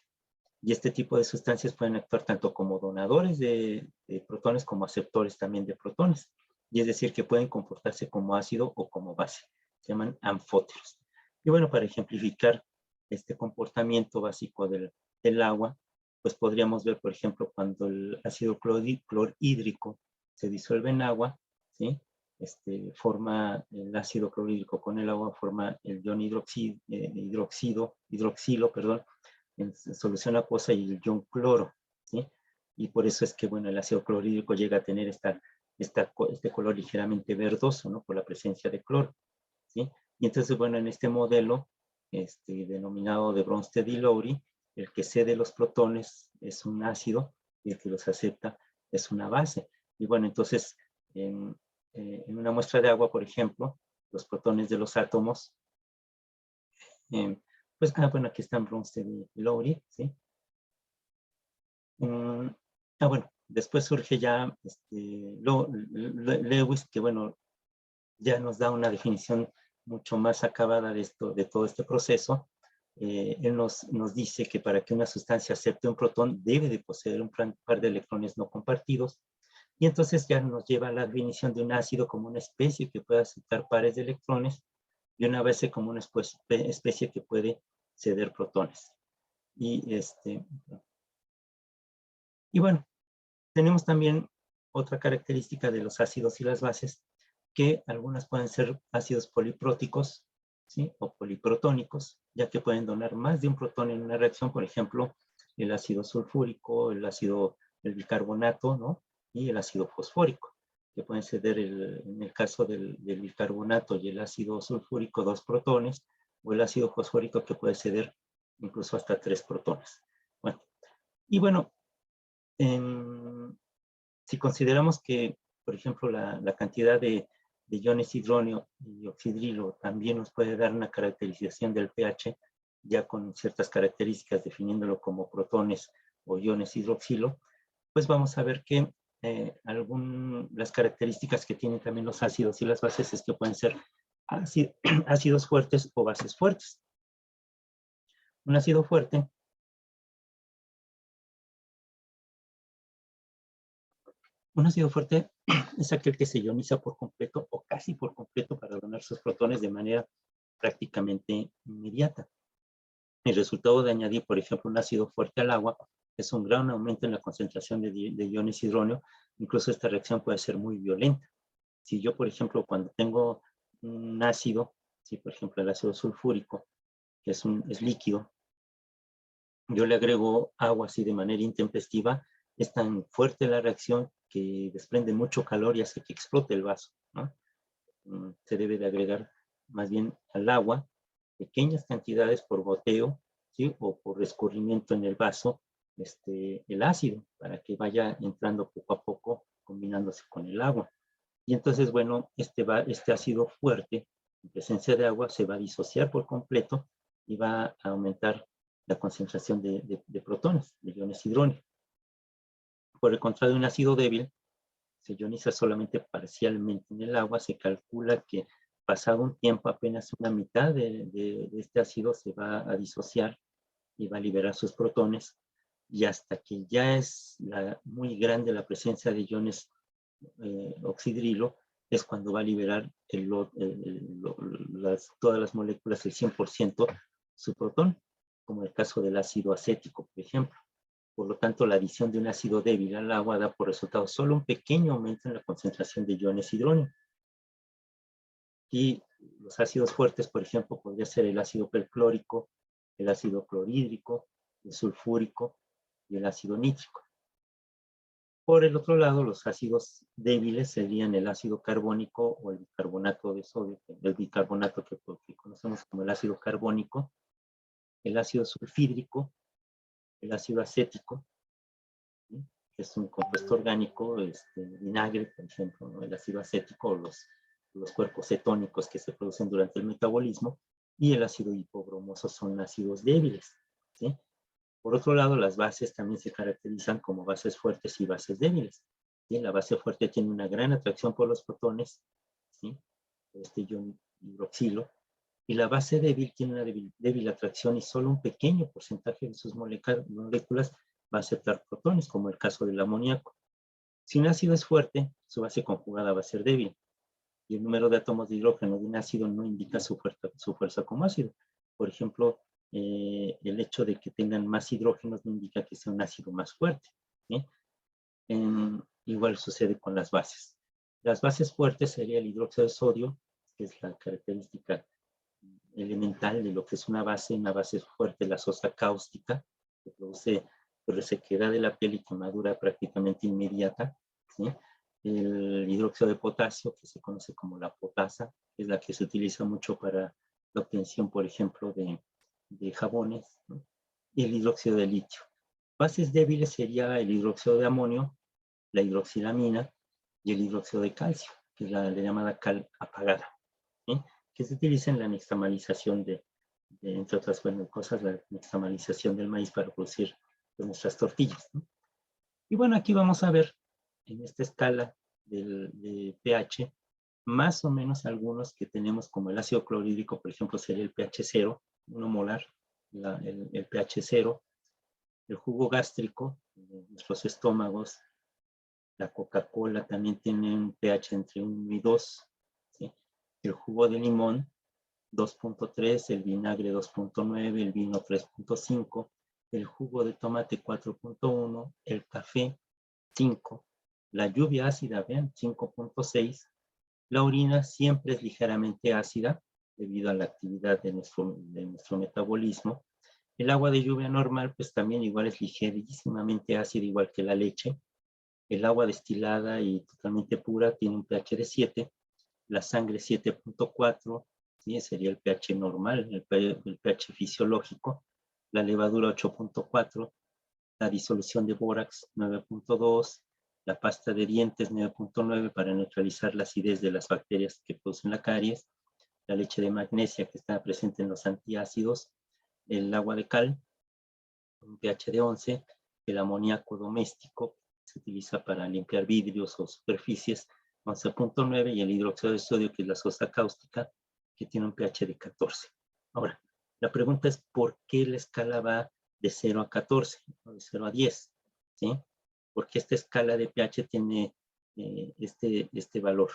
Y este tipo de sustancias pueden actuar tanto como donadores de protones como aceptores también de protones. Y es decir, que pueden comportarse como ácido o como base. Se llaman anfóteros. Y bueno, para ejemplificar este comportamiento básico del agua, pues podríamos ver, por ejemplo, cuando el ácido clorhídrico se disuelve en agua, ¿sí? Forma el ácido clorhídrico con el agua, forma el ion hidroxilo, perdón, en solución acuosa, y el ion cloro, ¿sí? Y por eso es que, bueno, el ácido clorhídrico llega a tener este color ligeramente verdoso, ¿no? Por la presencia de cloro, ¿sí? Y entonces, bueno, en este modelo, denominado de Bronsted y Lowry, el que cede los protones es un ácido, y el que los acepta es una base. Y bueno, entonces, en una muestra de agua, por ejemplo, los protones de los átomos, pues, bueno, aquí están Bronsted y Lowry, ¿sí? Bueno, después surge ya Lewis, que bueno, ya nos da una definición mucho más acabada de todo este proceso. Él nos dice que para que una sustancia acepte un protón debe de poseer un par de electrones no compartidos, y entonces ya nos lleva a la definición de un ácido como una especie que puede aceptar pares de electrones, y una base como una especie que puede ceder protones. Y bueno, tenemos también otra característica de los ácidos y las bases, que algunas pueden ser ácidos polipróticos, ¿sí? O poliprotónicos, ya que pueden donar más de un protón en una reacción, por ejemplo, el ácido sulfúrico, el bicarbonato, ¿no? Y el ácido fosfórico, que pueden ceder, en el caso del bicarbonato y el ácido sulfúrico, 2 protones, o el ácido fosfórico que puede ceder incluso hasta 3 protones. Bueno, y bueno, si consideramos que, por ejemplo, la cantidad de iones hidróneo y oxidrilo también nos puede dar una caracterización del pH, ya con ciertas características definiéndolo como protones o iones hidroxilo, pues vamos a ver que las características que tienen también los ácidos y las bases es que pueden ser ácidos fuertes o bases fuertes. Un ácido fuerte es aquel que se ioniza por completo o casi por completo para donar sus protones de manera prácticamente inmediata. El resultado de añadir, por ejemplo, un ácido fuerte al agua es un gran aumento en la concentración de iones hidróneo. Incluso esta reacción puede ser muy violenta. Si yo, por ejemplo, cuando tengo un ácido, si por ejemplo el ácido sulfúrico, que es líquido, yo le agrego agua así de manera intempestiva, es tan fuerte la reacción que desprende mucho calor y hace que explote el vaso, ¿no? Se debe de agregar más bien al agua pequeñas cantidades por goteo, ¿sí? O por escurrimiento en el vaso, el ácido, para que vaya entrando poco a poco, combinándose con el agua. Y entonces, bueno, este ácido fuerte, en presencia de agua, se va a disociar por completo y va a aumentar la concentración de protones, de iones hidróneo. Por el contrario, un ácido débil se ioniza solamente parcialmente en el agua. Se calcula que pasado un tiempo, apenas una mitad de este ácido se va a disociar y va a liberar sus protones, y hasta que ya es muy grande la presencia de iones oxidrilo, es cuando va a liberar todas las moléculas, el 100% su protón, como el caso del ácido acético, por ejemplo. Por lo tanto, la adición de un ácido débil al agua da por resultado solo un pequeño aumento en la concentración de iones hidróneo. Y los ácidos fuertes, por ejemplo, podría ser el ácido perclórico, el ácido clorhídrico, el sulfúrico y el ácido nítrico. Por el otro lado, los ácidos débiles serían el ácido carbónico o el bicarbonato de sodio, el bicarbonato que conocemos como el ácido carbónico, el ácido sulfídrico, el ácido acético, ¿sí? Que es un compuesto orgánico, vinagre, por ejemplo, ¿no? El ácido acético, los cuerpos cetónicos que se producen durante el metabolismo, y el ácido hipobromoso son ácidos débiles, ¿sí? Por otro lado, las bases también se caracterizan como bases fuertes y bases débiles, ¿sí? La base fuerte tiene una gran atracción por los protones, ¿sí? Ion hidroxilo, y la base débil tiene una débil atracción y solo un pequeño porcentaje de sus moléculas va a aceptar protones, como el caso del amoníaco. Si un ácido es fuerte, su base conjugada va a ser débil, y el número de átomos de hidrógeno de un ácido no indica su fuerza como ácido. Por ejemplo, el hecho de que tengan más hidrógenos no indica que sea un ácido más fuerte, ¿sí? Igual sucede con las bases. Las bases fuertes sería el hidróxido de sodio, que es la característica elemental de lo que es una base fuerte, la sosa cáustica, que produce resequedad de la piel y quemadura prácticamente inmediata, ¿sí? El hidróxido de potasio, que se conoce como la potasa, es la que se utiliza mucho para la obtención, por ejemplo, de jabones, ¿no? Y el hidróxido de litio. Bases débiles sería el hidróxido de amonio, la hidroxilamina y el hidróxido de calcio, que es la llamada cal apagada, ¿sí? Que se utiliza en la nixtamalización entre otras cosas, la nixtamalización del maíz para producir pues, nuestras tortillas, ¿no? Y bueno, aquí vamos a ver en esta escala de pH, más o menos algunos que tenemos, como el ácido clorhídrico, por ejemplo, sería el pH 0, 1 molar, el pH 0, el jugo gástrico, nuestros estómagos, la Coca-Cola también tiene un pH entre 1 y 2, ¿sí? El jugo de limón, 2.3, el vinagre 2.9, el vino 3.5, el jugo de tomate 4.1, el café 5, La lluvia ácida, vean, 5.6. La orina siempre es ligeramente ácida debido a la actividad de nuestro metabolismo. El agua de lluvia normal, pues también igual es ligerísimamente ácida, igual que la leche. El agua destilada y totalmente pura tiene un pH de 7. La sangre 7.4, ¿sí? Sería el pH normal, el pH fisiológico. La levadura 8.4. La disolución de bórax 9.2. La pasta de dientes 9.9 para neutralizar la acidez de las bacterias que producen la caries. La leche de magnesia que está presente en los antiácidos. El agua de cal, un pH de 11. El amoníaco doméstico se utiliza para limpiar vidrios o superficies, 11.9, y el hidróxido de sodio, que es la sosa cáustica, que tiene un pH de 14. Ahora, la pregunta es, ¿por qué la escala va de 0 a 14, o de 0 a 10? ¿Sí? Porque esta escala de pH tiene este valor.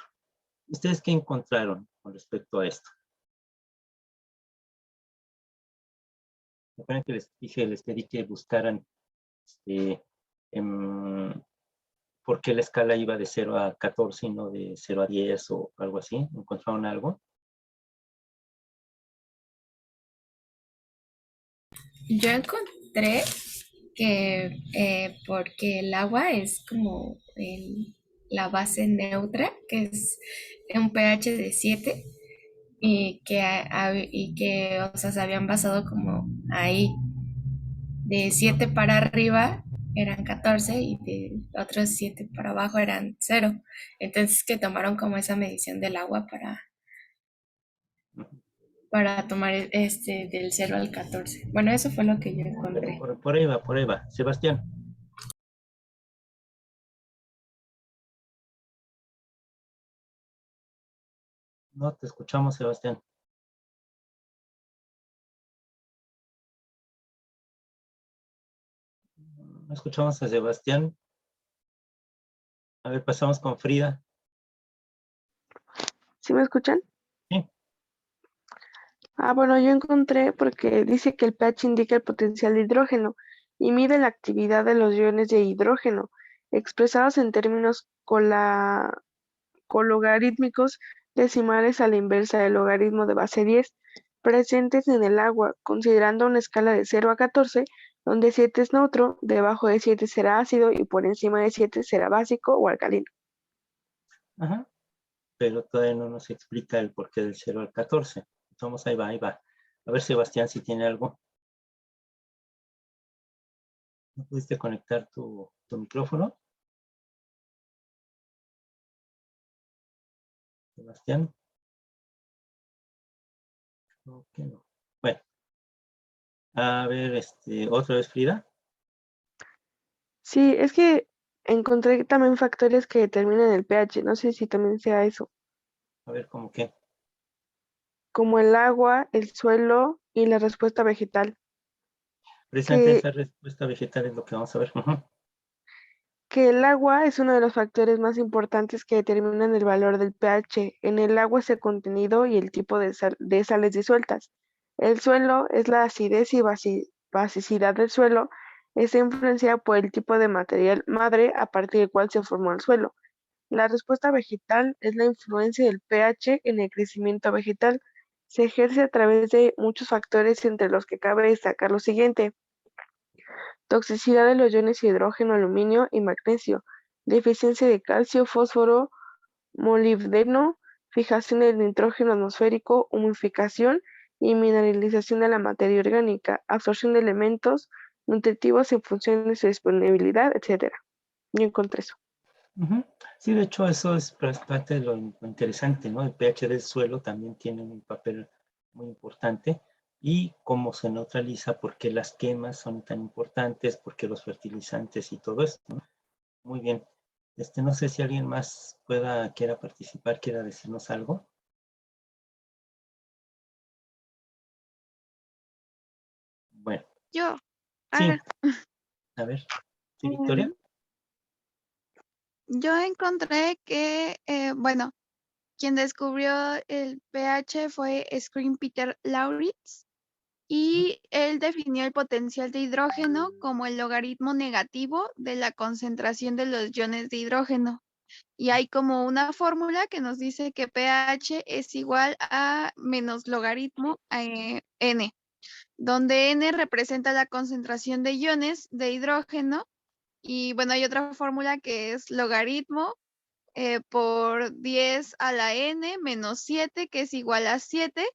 ¿Ustedes qué encontraron con respecto a esto? Recuerden que les pedí que buscaran por qué la escala iba de 0 a 14 y no de 0 a 10 o algo así. ¿Encontraron algo? Yo encontré que porque el agua es como la base neutra, que es un pH de 7, y que o sea, se habían basado como ahí, de 7 para arriba eran 14 y de otros 7 para abajo eran 0. Entonces que tomaron como esa medición del agua para tomar del 0 al 14. Bueno, eso fue lo que yo encontré. Por ahí va, por ahí va. Sebastián. No te escuchamos, Sebastián. No escuchamos a Sebastián. A ver, pasamos con Frida. ¿Sí me escuchan? Sí. Bueno, yo encontré porque dice que el pH indica el potencial de hidrógeno y mide la actividad de los iones de hidrógeno, expresados en términos cologarítmicos decimales a la inversa del logaritmo de base 10, presentes en el agua, considerando una escala de 0 a 14, donde 7 es neutro, debajo de 7 será ácido y por encima de 7 será básico o alcalino. Ajá. Pero todavía no nos explica el porqué del 0 al 14. Entonces, ahí va, ahí va. A ver, Sebastián, si tiene algo. ¿No pudiste conectar tu micrófono? Sebastián. No, que no. Bueno. A ver, otra vez, Frida. Sí, es que encontré también factores que determinan el pH, no sé si también sea eso, A ver, ¿cómo qué? como el agua, el suelo y la respuesta vegetal, Precisamente que, esa respuesta vegetal es lo que vamos a ver. Ujú. que el agua es uno de los factores más importantes que determinan el valor del pH. En el agua es el contenido y el tipo de sales disueltas. El suelo es la acidez y basicidad del suelo, está influenciada por el tipo de material madre a partir del cual se formó el suelo. La respuesta vegetal es la influencia del pH en el crecimiento vegetal. Se ejerce a través de muchos factores, entre los que cabe destacar lo siguiente: toxicidad de los iones hidrógeno, aluminio y magnesio, deficiencia de calcio, fósforo, molibdeno, fijación del nitrógeno atmosférico, humificación y mineralización de la materia orgánica, absorción de elementos nutritivos en función de su disponibilidad, etc. Yo encontré eso. Ujú. Sí, de hecho, eso es parte de lo interesante, ¿no? El pH del suelo también tiene un papel muy importante, y cómo se neutraliza, por qué las quemas son tan importantes, por qué los fertilizantes y todo esto, ¿no? Muy bien. No sé si alguien más quiera participar, quiera decirnos algo. Bueno, Yo, sí, ah, a ver. Sí, Victoria. yo encontré que, bueno, quien descubrió el pH fue Screen Peter Lauritz y él definió el potencial de hidrógeno como el logaritmo negativo de la concentración de los iones de hidrógeno. Y hay como una fórmula que nos dice que pH es igual a menos logaritmo N, donde N representa la concentración de iones de hidrógeno. Y bueno, hay otra fórmula que es logaritmo por 10 a la N menos 7, que es igual a 7,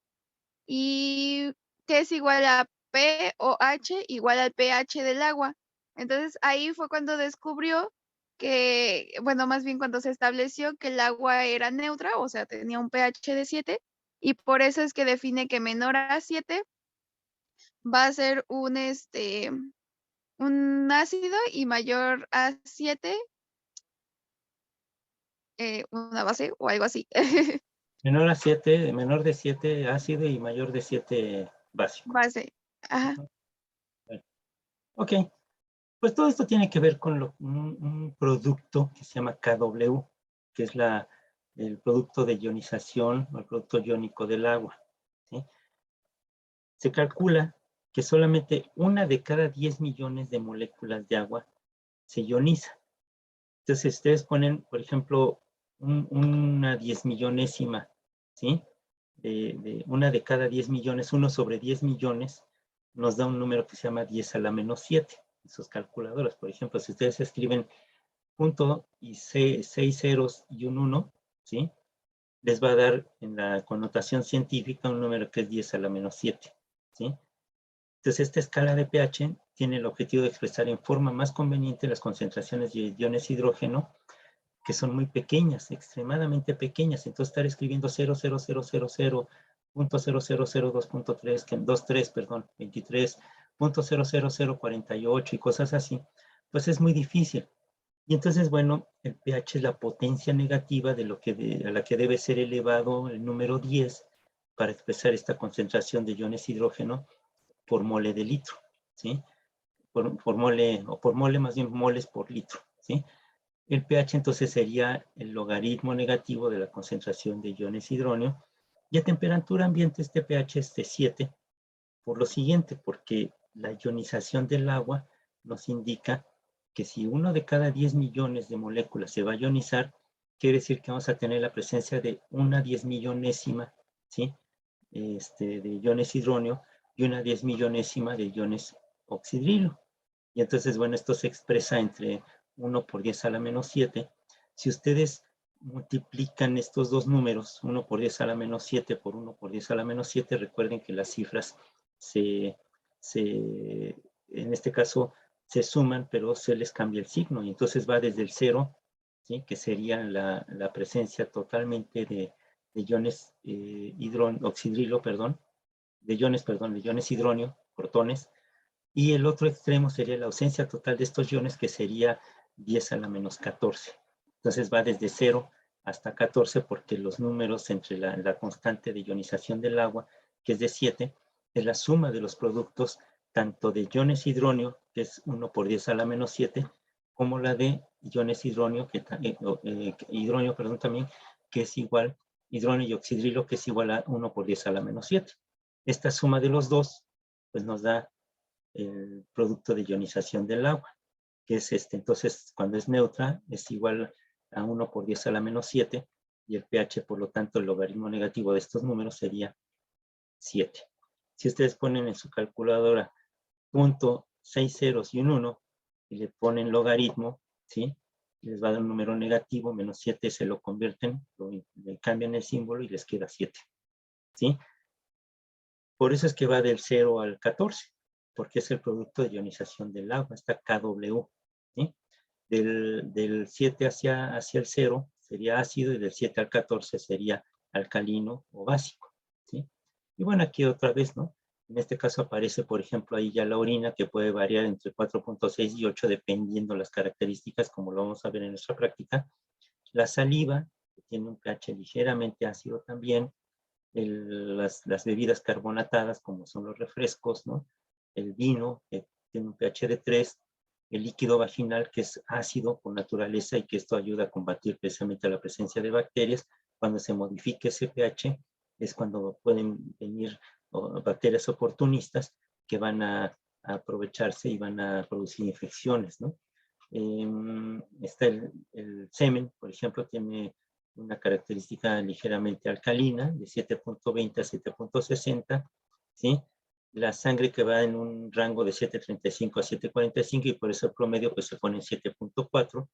y que es igual a P o H igual al pH del agua. Entonces ahí fue cuando descubrió que, bueno, más bien cuando se estableció que el agua era neutra, o sea, tenía un pH de 7, y por eso es que define que menor a 7 va a ser un ácido y mayor a 7 una base o algo así. Menor de 7 ácido y mayor de 7 básico. Base. Ajá. Bueno, ok, pues todo esto tiene que ver con un producto que se llama KW, que es el producto de ionización o el producto iónico del agua, ¿sí? Se calcula que solamente 1 de cada 10 millones de moléculas de agua se ioniza. Entonces, ustedes ponen, por ejemplo, una 10 millonésima, ¿sí? De 1 de cada 10 millones, 1 sobre 10 millones, nos da un número que se llama 10 a la menos 7 en sus calculadoras. Por ejemplo, si ustedes escriben punto y 6 ceros y un 1, ¿sí? Les va a dar en la connotación científica un número que es 10 a la menos 7, ¿sí? Entonces, esta escala de pH tiene el objetivo de expresar en forma más conveniente las concentraciones de iones hidrógeno, que son muy pequeñas, extremadamente pequeñas. Entonces, estar escribiendo 0,00000.00002.3, perdón, 23.00048 y cosas así, pues es muy difícil. Y entonces, bueno, el pH es la potencia negativa de a la que debe ser elevado el número 10 para expresar esta concentración de iones hidrógeno por mole de litro, ¿sí? Por mole, más bien moles por litro, ¿sí? El pH entonces sería el logaritmo negativo de la concentración de iones hidrógeno, y a temperatura ambiente este pH es de 7, por lo siguiente, porque la ionización del agua nos indica que si 1 de cada 10 millones de moléculas se va a ionizar, quiere decir que vamos a tener la presencia de una 10 millonésima, ¿sí? De iones hidrógeno y una 10 millonésima de iones oxidrilo. Y entonces, bueno, esto se expresa entre 1 por 10 a la menos 7. Si ustedes multiplican estos dos números, 1 por 10 a la menos 7 por 1 por 10 a la menos 7, recuerden que las cifras en este caso se suman, pero se les cambia el signo, y entonces va desde el 0, ¿sí? Que sería la presencia totalmente de iones oxidrilo, de iones hidrógeno, protones, y el otro extremo sería la ausencia total de estos iones, que sería 10 a la menos 14. Entonces va desde 0 hasta 14, porque los números entre la constante de ionización del agua, que es de 7, es la suma de los productos tanto de iones hidrógeno, que es 1 por 10 a la menos 7, como la de iones hidrógeno, también, que es igual, hidrógeno y oxidrilo, que es igual a 1 por 10 a la menos 7. Esta suma de los dos, pues nos da el producto de ionización del agua, que es entonces, cuando es neutra, es igual a 1 por 10 a la menos 7, y el pH, por lo tanto, el logaritmo negativo de estos números sería 7. Si ustedes ponen en su calculadora punto 6 ceros y un 1, y le ponen logaritmo, ¿sí? Les va a dar un número negativo, menos 7 se lo convierten, le cambian el símbolo y les queda 7, ¿sí? Por eso es que va del 0 al 14, porque es el producto de ionización del agua, está KW, ¿sí? Del 7 hacia el 0 sería ácido, y del 7 al 14 sería alcalino o básico, ¿sí? Y bueno, aquí otra vez, ¿no? En este caso aparece, por ejemplo, ahí ya la orina, que puede variar entre 4.6 y 8, dependiendo las características, como lo vamos a ver en nuestra práctica. La saliva, que tiene un pH ligeramente ácido también. Las bebidas carbonatadas, como son los refrescos, ¿no? El vino, que tiene un pH de 3, el líquido vaginal, que es ácido por naturaleza, y que esto ayuda a combatir precisamente la presencia de bacterias. Cuando se modifique ese pH, es cuando pueden venir o bacterias oportunistas que van a aprovecharse y van a producir infecciones, ¿no? Está el semen, por ejemplo, tiene una característica ligeramente alcalina, de 7.20 a 7.60, ¿sí? La sangre que va en un rango de 7.35 a 7.45 y por eso el promedio pues se pone en 7.4,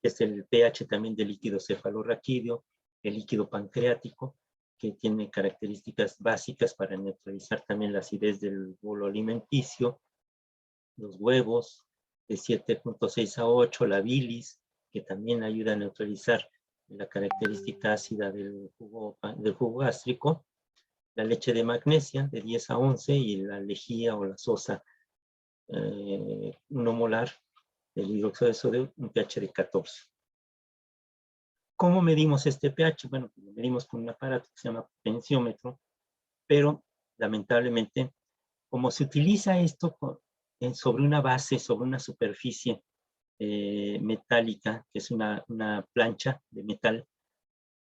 es el pH también del líquido cefalorraquídeo, el líquido pancreático, que tiene características básicas para neutralizar también la acidez del bolo alimenticio, los huevos, de 7.6 a 8, la bilis, que también ayuda a neutralizar la característica ácida del jugo gástrico, la leche de magnesia, de 10 a 11, y la lejía o la sosa 1 molar del hidróxido de sodio, un pH de 14. ¿Cómo medimos este pH? Bueno, lo medimos con un aparato que se llama potenciómetro, pero lamentablemente, como se utiliza esto sobre una base, sobre una superficie metálica, que es una plancha de metal,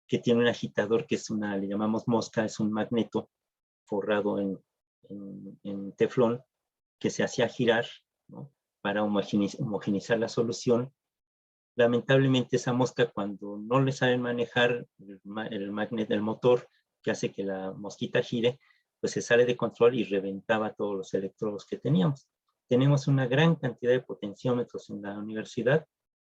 que tiene un agitador que es le llamamos mosca, es un magneto forrado en teflón, que se hacía girar, ¿no?, para homogenizar la solución. Lamentablemente esa mosca, cuando no le saben manejar el magnet del motor que hace que la mosquita gire, pues se sale de control y reventaba todos los electrodos que teníamos. Tenemos una gran cantidad de potenciómetros en la universidad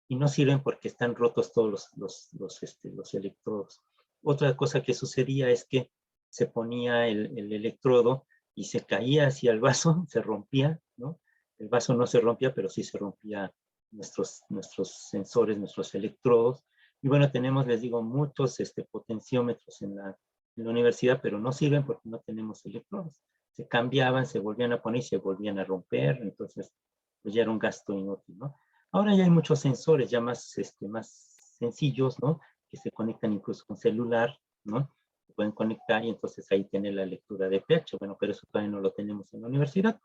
y no sirven porque están rotos todos los electrodos. Otra cosa que sucedía es que se ponía el electrodo y se caía hacia el vaso, se rompía, ¿no? El vaso no se rompía, pero sí se rompía nuestros sensores, nuestros electrodos. Y bueno, tenemos, les digo, muchos potenciómetros en la universidad, pero no sirven porque no tenemos electrodos. Se cambiaban, se volvían a poner y se volvían a romper, entonces pues ya era un gasto inútil, ¿no? Ahora ya hay muchos sensores ya más sencillos, ¿no?, que se conectan incluso con celular, ¿no? Se pueden conectar y entonces ahí tiene la lectura de pH. Bueno, pero eso todavía no lo tenemos en la universidad.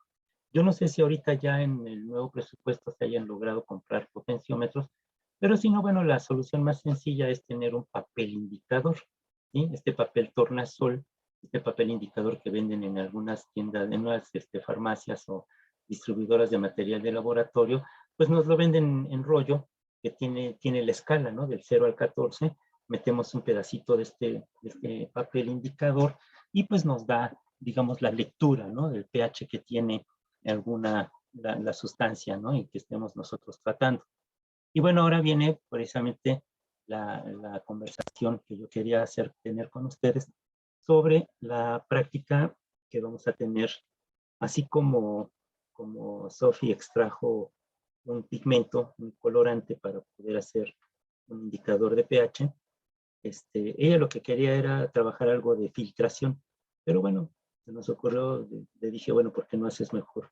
Yo no sé si ahorita ya en el nuevo presupuesto se hayan logrado comprar potenciómetros, pero si no, bueno, la solución más sencilla es tener un papel indicador, ¿sí? Este papel tornasol, este papel indicador que venden en algunas tiendas, en unas farmacias o distribuidoras de material de laboratorio, pues nos lo venden en rollo, que tiene la escala, ¿no?, del 0 al 14, metemos un pedacito de este papel indicador y pues nos da, digamos, la lectura, ¿no?, del pH que tiene la sustancia, ¿no?, y que estemos nosotros tratando. Y bueno, ahora viene precisamente la conversación que yo quería tener con ustedes sobre la práctica que vamos a tener, así como Sophie extrajo un pigmento, un colorante para poder hacer un indicador de pH. Ella lo que quería era trabajar algo de filtración, pero bueno, se nos ocurrió, le dije, bueno, ¿por qué no haces mejor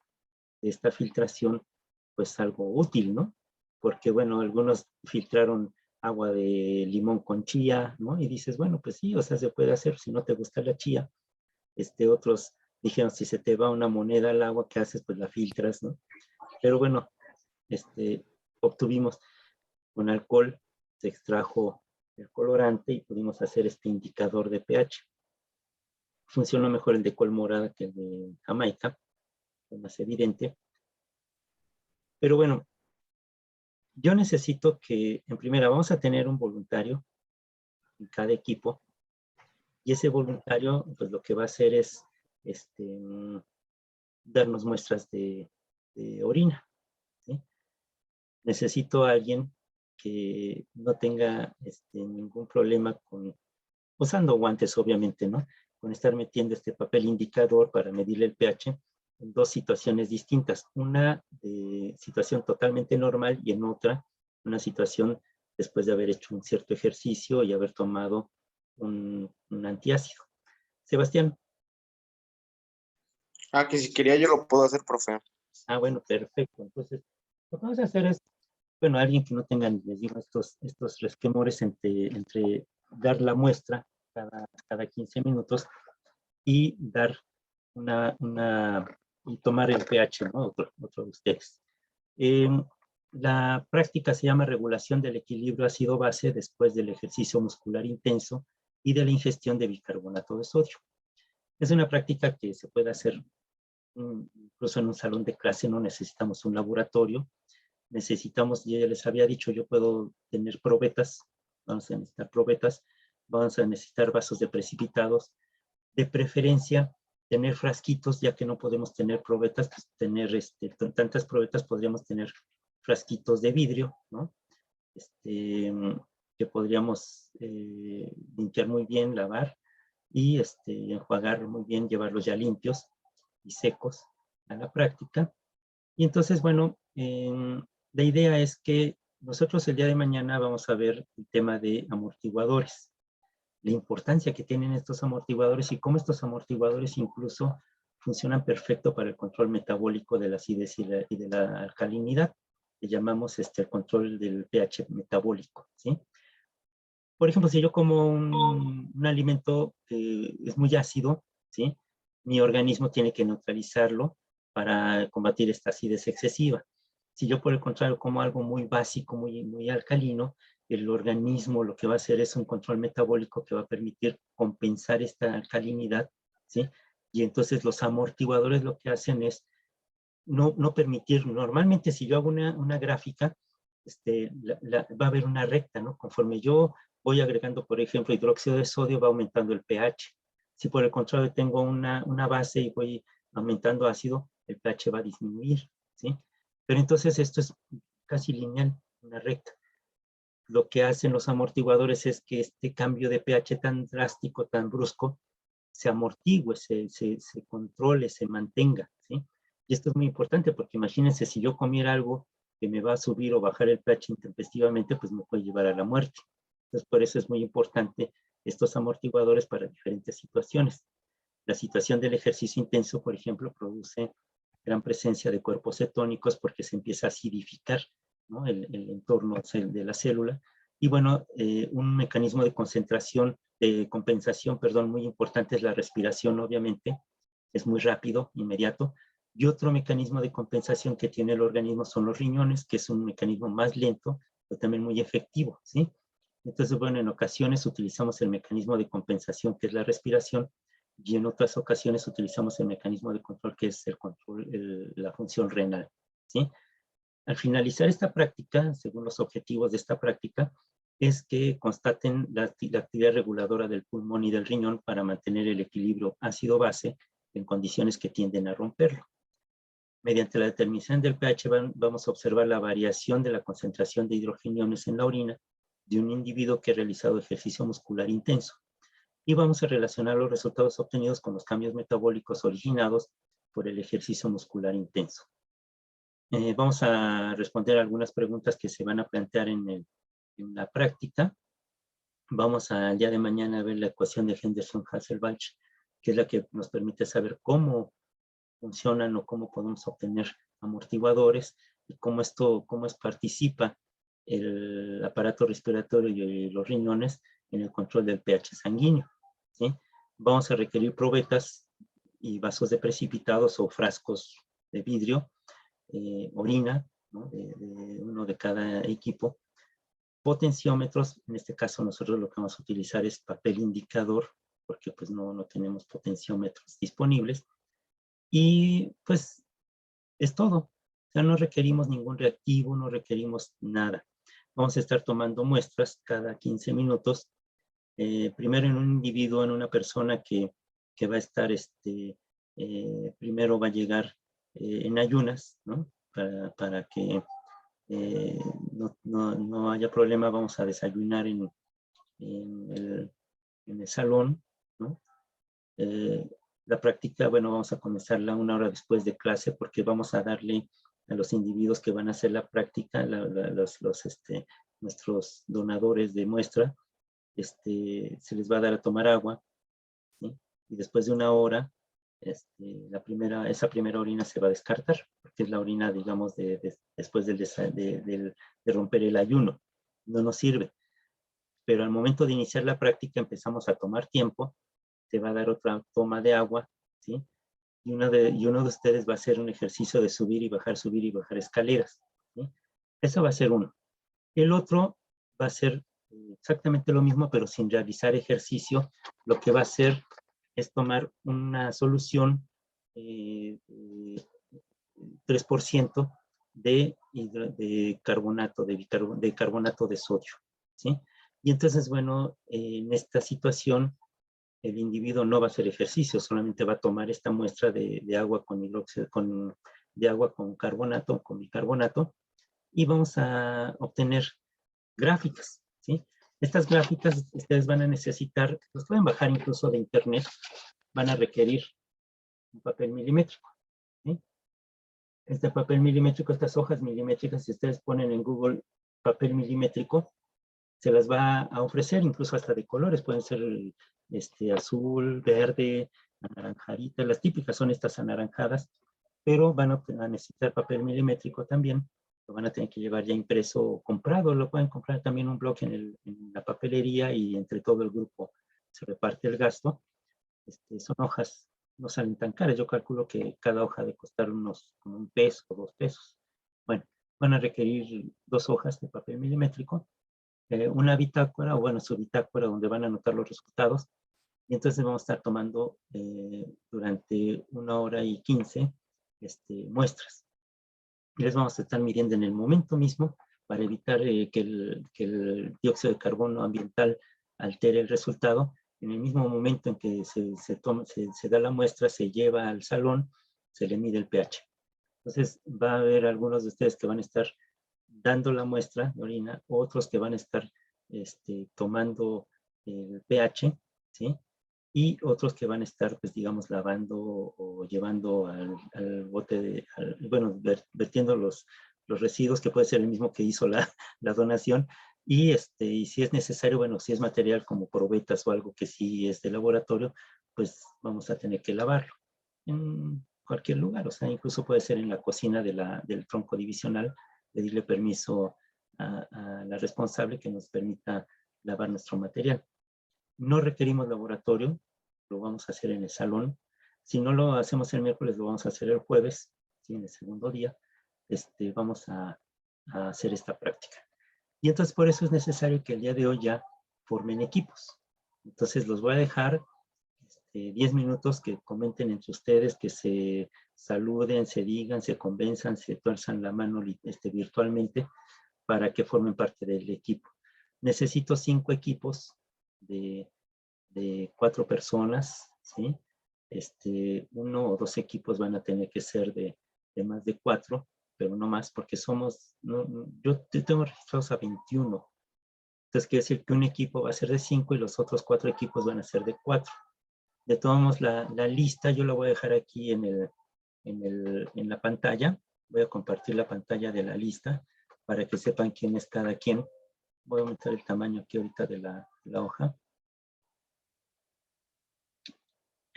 de esta filtración pues algo útil, ¿no? Porque bueno, algunos filtraron agua de limón con chía, ¿no? Y dices, bueno, pues sí, o sea, se puede hacer si no te gusta la chía. Otros dijeron, si se te va una moneda al agua, ¿qué haces? Pues la filtras, ¿no? Pero bueno, obtuvimos con alcohol, se extrajo el colorante y pudimos hacer este indicador de pH. Funcionó mejor el de col morada que el de Jamaica, es más evidente. Pero bueno, yo necesito que, en primera, vamos a tener un voluntario en cada equipo, y ese voluntario, pues lo que va a hacer es darnos muestras de orina, ¿sí? Necesito a alguien que no tenga ningún problema usando guantes, obviamente, ¿no?, con estar metiendo este papel indicador para medirle el pH en dos situaciones distintas. Una situación totalmente normal y en otra, una situación después de haber hecho un cierto ejercicio y haber tomado un antiácido. Sebastián. Que si quería yo lo puedo hacer, profe. Bueno, perfecto. Entonces, lo que vamos a hacer es, bueno, alguien que no tenga, les digo, estos resquemores entre dar la muestra cada 15 minutos y dar y tomar el pH, ¿no?, otro de ustedes. La práctica se llama regulación del equilibrio ácido-base después del ejercicio muscular intenso y de la ingestión de bicarbonato de sodio. Es una práctica que se puede hacer incluso en un salón de clase, no necesitamos un laboratorio. Necesitamos, ya les había dicho, yo puedo tener probetas, vamos a necesitar probetas, vamos a necesitar vasos de precipitados, de preferencia tener frasquitos, ya que no podemos tener probetas, pues tener tantas probetas, podríamos tener frasquitos de vidrio, ¿no? Que podríamos limpiar muy bien, lavar y enjuagar muy bien, llevarlos ya limpios y secos a la práctica. Y entonces, bueno, la idea es que nosotros el día de mañana vamos a ver el tema de amortiguadores, la importancia que tienen estos amortiguadores y cómo estos amortiguadores incluso funcionan perfecto para el control metabólico de la acidez y de la alcalinidad. Le llamamos el control del pH metabólico, ¿sí? Por ejemplo, si yo como un alimento que es muy ácido, ¿sí? Mi organismo tiene que neutralizarlo para combatir esta acidez excesiva. Si yo, por el contrario, como algo muy básico, muy alcalino, el organismo lo que va a hacer es un control metabólico que va a permitir compensar esta alcalinidad, ¿sí? Y entonces los amortiguadores lo que hacen es no permitir, normalmente si yo hago una gráfica, va a haber una recta, ¿no? Conforme yo voy agregando, por ejemplo, hidróxido de sodio, va aumentando el pH. Si por el contrario tengo una base y voy aumentando ácido, el pH va a disminuir, ¿sí? Pero entonces esto es casi lineal, una recta. Lo que hacen los amortiguadores es que este cambio de pH tan drástico, tan brusco, se amortigue, se controle, se mantenga, ¿sí? Y esto es muy importante porque imagínense, si yo comiera algo que me va a subir o bajar el pH intempestivamente, pues me puede llevar a la muerte. Entonces, por eso es muy importante estos amortiguadores para diferentes situaciones. La situación del ejercicio intenso, por ejemplo, produce gran presencia de cuerpos cetónicos porque se empieza a acidificar, ¿no? el entorno de la célula. Y bueno, un mecanismo de concentración, de compensación, perdón, muy importante es la respiración, obviamente. Es muy rápido, inmediato. Y otro mecanismo de compensación que tiene el organismo son los riñones, que es un mecanismo más lento, pero también muy efectivo, ¿sí? Entonces, bueno, en ocasiones utilizamos el mecanismo de compensación, que es la respiración, y en otras ocasiones utilizamos el mecanismo de control, que es el control, la función renal, ¿sí? Al finalizar esta práctica, según los objetivos de esta práctica, es que constaten la actividad reguladora del pulmón y del riñón para mantener el equilibrio ácido-base en condiciones que tienden a romperlo. Mediante la determinación del pH vamos a observar la variación de la concentración de hidrogeniones en la orina de un individuo que ha realizado ejercicio muscular intenso. Y vamos a relacionar los resultados obtenidos con los cambios metabólicos originados por el ejercicio muscular intenso. Vamos a responder algunas preguntas que se van a plantear en la práctica. Vamos al día de mañana a ver la ecuación de Henderson-Hasselbalch, que es la que nos permite saber cómo funcionan o cómo podemos obtener amortiguadores y cómo participa el aparato respiratorio y los riñones en el control del pH sanguíneo, ¿sí? Vamos a requerir probetas y vasos de precipitados o frascos de vidrio, orina, ¿no? Uno de cada equipo, potenciómetros. En este caso nosotros lo que vamos a utilizar es papel indicador, porque pues no tenemos potenciómetros disponibles. Y pues es todo. O sea, no requerimos ningún reactivo, no requerimos nada. Vamos a estar tomando muestras cada 15 minutos. Primero en un individuo, en una persona que va a estar, primero va a llegar en ayunas, ¿no? Para que no haya problema, vamos a desayunar en el salón, ¿no? La práctica, bueno, vamos a comenzarla 1 hora después de clase porque vamos a darle a los individuos que van a hacer la práctica, nuestros donadores de muestra, se les va a dar a tomar agua, ¿sí? Y después de 1 hora, esa primera orina se va a descartar, porque es la orina, digamos, después de romper el ayuno. No nos sirve. Pero al momento de iniciar la práctica empezamos a tomar tiempo, se va a dar otra toma de agua, ¿sí? Y uno de ustedes va a hacer un ejercicio de subir y bajar escaleras, ¿sí? Eso va a ser uno. El otro va a ser exactamente lo mismo, pero sin realizar ejercicio. Lo que va a hacer es tomar una solución 3% de carbonato, de carbonato de sodio, ¿sí? Y entonces, bueno, en esta situación, el individuo no va a hacer ejercicio, solamente va a tomar esta muestra de agua con hidróxido, de agua con carbonato, con bicarbonato, y vamos a obtener gráficas, ¿sí? Estas gráficas ustedes van a necesitar, los pueden bajar incluso de internet, van a requerir un papel milimétrico, ¿sí? Este papel milimétrico, estas hojas milimétricas, si ustedes ponen en Google papel milimétrico, se las va a ofrecer incluso hasta de colores, pueden ser azul, verde, anaranjadita, las típicas son estas anaranjadas, pero van a necesitar papel milimétrico también, lo van a tener que llevar ya impreso o comprado, lo pueden comprar también un bloque en la papelería y entre todo el grupo se reparte el gasto. Son hojas, no salen tan caras, yo calculo que cada hoja debe costar unos como $1 o $2. Bueno, van a requerir 2 hojas de papel milimétrico, una bitácora, o bueno, su bitácora donde van a anotar los resultados, y entonces vamos a estar tomando durante 1 hora y 15 muestras. Y les vamos a estar midiendo en el momento mismo para evitar que el dióxido de carbono ambiental altere el resultado. En el mismo momento en que se da la muestra, se lleva al salón, se le mide el pH. Entonces va a haber algunos de ustedes que van a estar dando la muestra de orina, otros que van a estar tomando el pH, ¿sí? Y otros que van a estar, pues digamos, lavando o llevando al bote, bueno, vertiendo los residuos, que puede ser el mismo que hizo la donación, y si es necesario, bueno, si es material como probetas o algo que sí es de laboratorio, pues vamos a tener que lavarlo en cualquier lugar, o sea, incluso puede ser en la cocina del tronco divisional, pedirle permiso a la responsable que nos permita lavar nuestro material. No requerimos laboratorio, lo vamos a hacer en el salón. Si no lo hacemos el miércoles, lo vamos a hacer el jueves, ¿sí? En el segundo día, vamos a hacer esta práctica. Y entonces por eso es necesario que el día de hoy ya formen equipos. Entonces los voy a dejar 10 minutos que comenten entre ustedes, que se saluden, se digan, se convenzan, se tuerzan la mano virtualmente para que formen parte del equipo. Necesito 5 equipos de 4 personas, ¿sí? 1 o 2 equipos van a tener que ser de más de 4, pero no más, porque yo tengo registrados a 21. Entonces quiere decir que un equipo va a ser de 5 y los otros 4 equipos van a ser de 4. De todos modos, la lista yo la voy a dejar aquí en la pantalla. Voy a compartir la pantalla de la lista para que sepan quién es cada quien. Voy a aumentar el tamaño aquí ahorita de la hoja.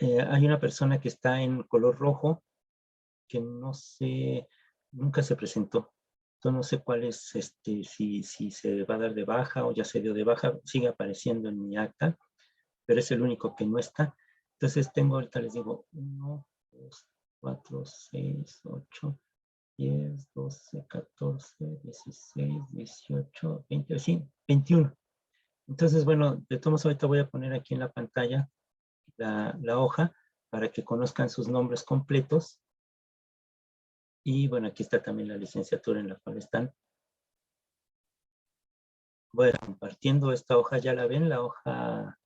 Hay una persona que está en color rojo, que no sé, nunca se presentó. Entonces no sé cuál es, si se va a dar de baja o ya se dio de baja, sigue apareciendo en mi acta, pero es el único que no está. Entonces tengo, ahorita les digo, 1, 2, 4, 6, 8, 10, 12, 14, 16, 18, 20, sí, 21. Entonces, bueno, de todos modos ahorita voy a poner aquí en la pantalla la hoja para que conozcan sus nombres completos. Y bueno, aquí está también la licenciatura en la cual están. Voy a ir compartiendo esta hoja, ¿ya la ven? La hoja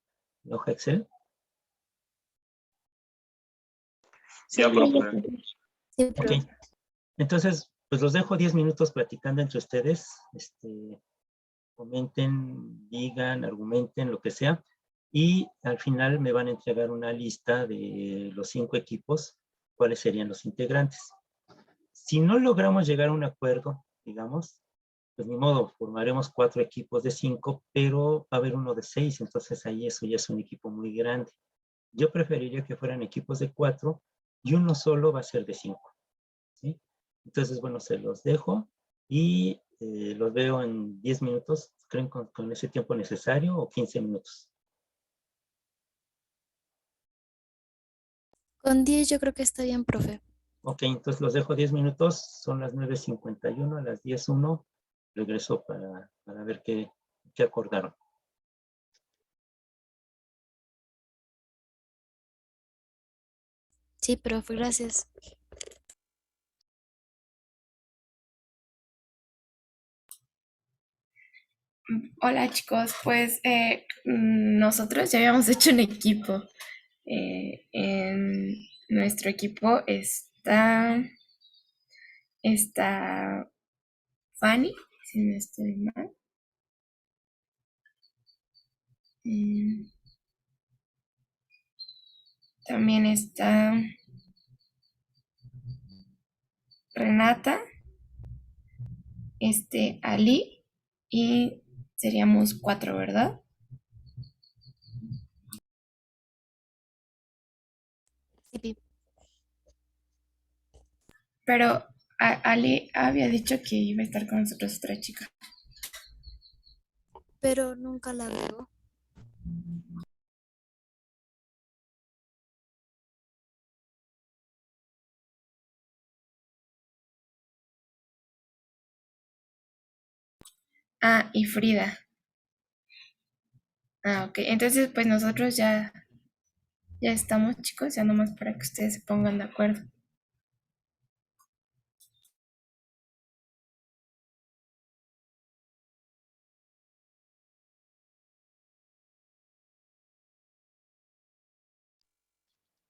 Excel. Sí, profe. Sí, Ok. profe. Entonces, pues los dejo 10 minutos platicando entre ustedes. Comenten, digan, argumenten, lo que sea. Y al final me van a entregar una lista de los 5 equipos, cuáles serían los integrantes. Si no logramos llegar a un acuerdo, digamos, pues ni modo, formaremos 4 equipos de 5, pero va a haber uno de 6, entonces ahí eso ya es un equipo muy grande. Yo preferiría que fueran equipos de 4 y uno solo va a ser de 5, ¿sí? Entonces, bueno, se los dejo y los veo en 10 minutos. ¿Creen con ese tiempo necesario o 15 minutos? Con 10 yo creo que está bien, profe. Ok, entonces los dejo 10 minutos. Son las 9:51, a las 10:01. Regreso para ver qué acordaron. Sí, profe, gracias. Hola chicos, pues nosotros ya habíamos hecho un equipo. En nuestro equipo está Fanny, si no estoy mal. Mm, También está Renata, Ali, y seríamos 4, ¿verdad? Sí, Pero Ali había dicho que iba a estar con nosotros otra chica. pero nunca la veo. Ah, y Frida. Ah, ok. Entonces, pues nosotros ya estamos, chicos, ya nomás para que ustedes se pongan de acuerdo.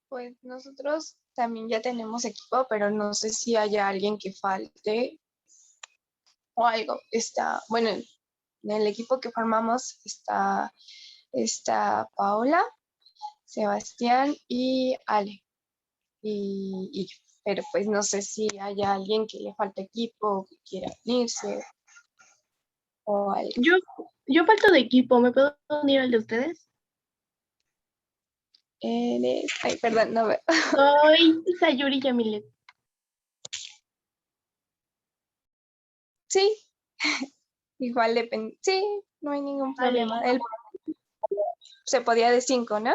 Pues nosotros también ya tenemos equipo, pero no sé si haya alguien que falte o algo. Bueno, en el equipo que formamos está Paola, Sebastián y Ale y yo. Pero pues no sé si haya alguien que le falte equipo o que quiera unirse o algo. Yo falto de equipo, ¿me puedo unir al de ustedes? Ay, perdón, no veo. Soy Sayuri Yamilet. Sí, igual depende. Sí, no hay ningún Vale. problema. Se podía de 5, ¿no?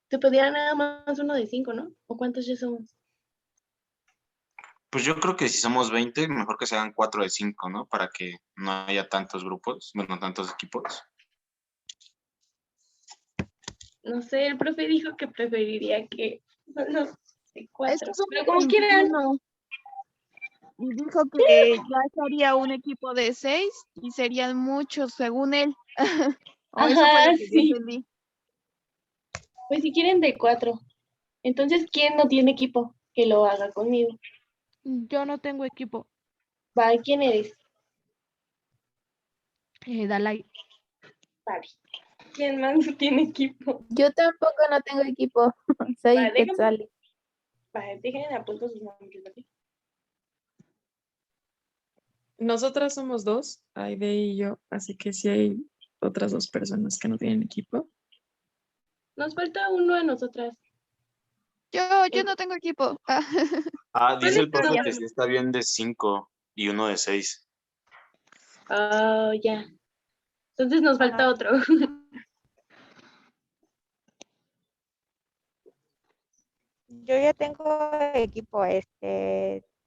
Te podía nada más uno de 5, ¿no? ¿O cuántos ya somos? Pues yo creo que si somos 20, mejor que se hagan 4 de 5, ¿no? Para que no haya tantos grupos, bueno, tantos equipos. No sé, el profe dijo que preferiría que solo de 4. Es que somos Pero como quieran. 21. Y dijo que ya sería un equipo de 6 y serían muchos, según él. O eso fue Ajá, lo que yo sí. entendí. Pues si quieren de 4. Entonces, ¿quién no tiene equipo? Que lo haga conmigo. Yo no tengo equipo. Va, ¿quién eres? Dalai. Vale. ¿Quién más no tiene equipo? Yo tampoco no tengo equipo. Soy Vale, Quetzali. Vale, déjenme apuntar sus nombres, ¿vale? Nosotras somos dos, Aide y yo, así que sí hay otras dos personas que no tienen equipo. Nos falta uno de nosotras. Yo no tengo equipo. Dice el profe estaría? que sí está bien de 5 y uno de 6. Oh, ya. Entonces nos falta otro. Yo ya tengo equipo,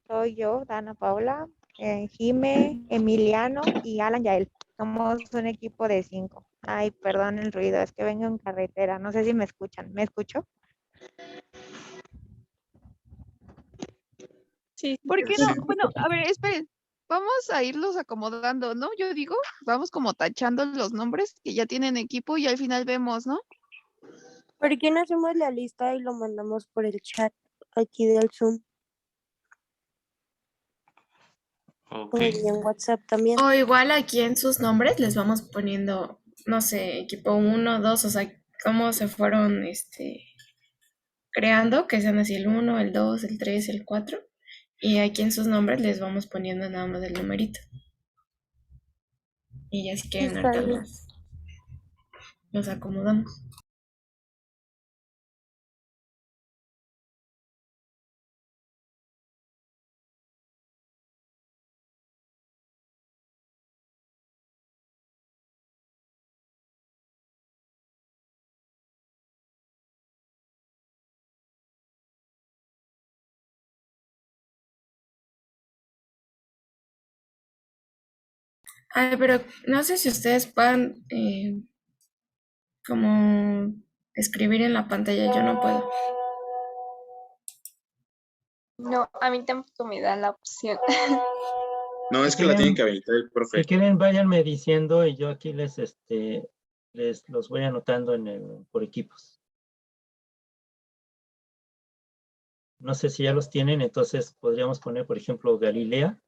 soy yo, Dana Paula, Jime, Emiliano y Alan Yael. Somos un equipo de 5. Ay, perdón el ruido, es que vengo en carretera. No sé si me escuchan. ¿Me escucho? Sí. ¿Por qué no? Bueno, a ver, esperen. Vamos a irlos acomodando, ¿no? Yo digo, vamos como tachando los nombres que ya tienen equipo y al final vemos, ¿no? ¿Por qué no hacemos la lista y lo mandamos por el chat aquí del Zoom? Ok. O en WhatsApp también. O igual aquí en sus nombres les vamos poniendo, no sé, equipo 1, 2, o sea, cómo se fueron creando, que sean así el 1, el 2, el 3, el 4. Y aquí en sus nombres les vamos poniendo nada más el numerito. Y ya si quieren Está ahorita bien. los acomodamos. Ay, pero no sé si ustedes puedan como escribir en la pantalla, yo no puedo. No, a mí tampoco me da la opción. No, es Si que la tiene quieren, que habilitar el profe. si quieren, váyanme diciendo y yo aquí les los voy anotando por equipos. No sé si ya los tienen, entonces podríamos poner, por ejemplo, Galilea,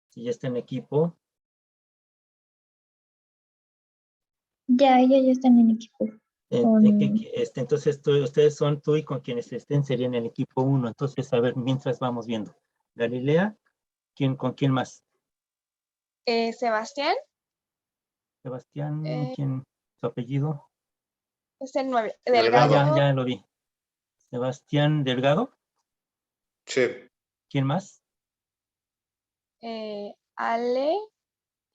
si ya está en equipo. Ya, ella ya está en el equipo. Entonces ustedes son tú y con quienes estén serían el equipo 1. Entonces, a ver, mientras vamos viendo. Galilea, ¿con quién más? Sebastián Sebastián, Eh, ¿quién? ¿Su apellido? es el 9. Ah, Delgado. ya lo vi. Sebastián Delgado. Sí. ¿Quién más? Ale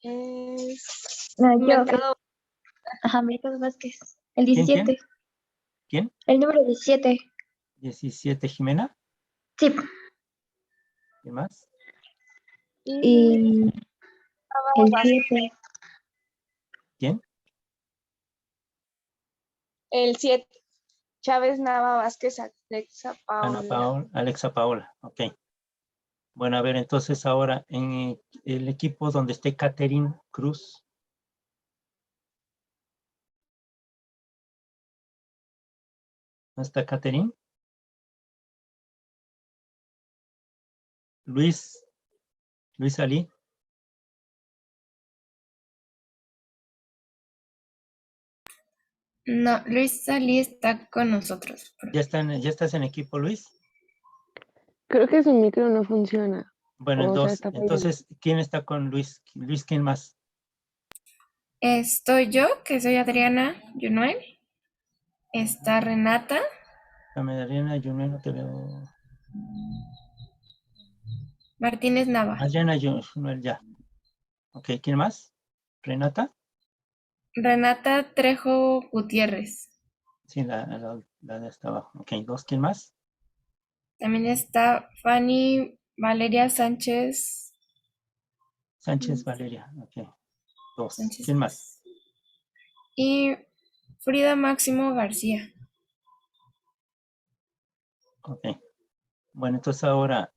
es No, yo. Mercado. Ajá, Mercado Vázquez. El ¿Quién, 17. ¿Quién? El número 17. 17, Jimena. Sí. ¿Quién más? Y el 7. ¿Quién? El 7. Chávez Nava Vázquez Alexa Ana Paola. Paola, Alexa Paola. Ok. Bueno, a ver, entonces ahora en el equipo donde esté Catherine Cruz. ¿No está Catherine? Luis Ali. No, Luis Salí está con nosotros. ¿Ya estás en equipo, Luis? Creo que su micro no funciona. Bueno, O sea, está fallando. entonces, ¿quién está con Luis? Luis, ¿quién más? Estoy yo, que soy Adriana Junuel. Está Renata. Adriana Junuel, no te veo. Martínez Nava. Adriana Junuel, ya. Ok, ¿quién más? ¿Renata? Renata Trejo Gutiérrez. Sí, la de hasta abajo. Ok, 2, ¿quién más? También está Fanny Valeria Sánchez. Sánchez Valeria, ok. 2. Sánchez. ¿Quién más? Y Frida Máximo García. Ok. Bueno, entonces ahora,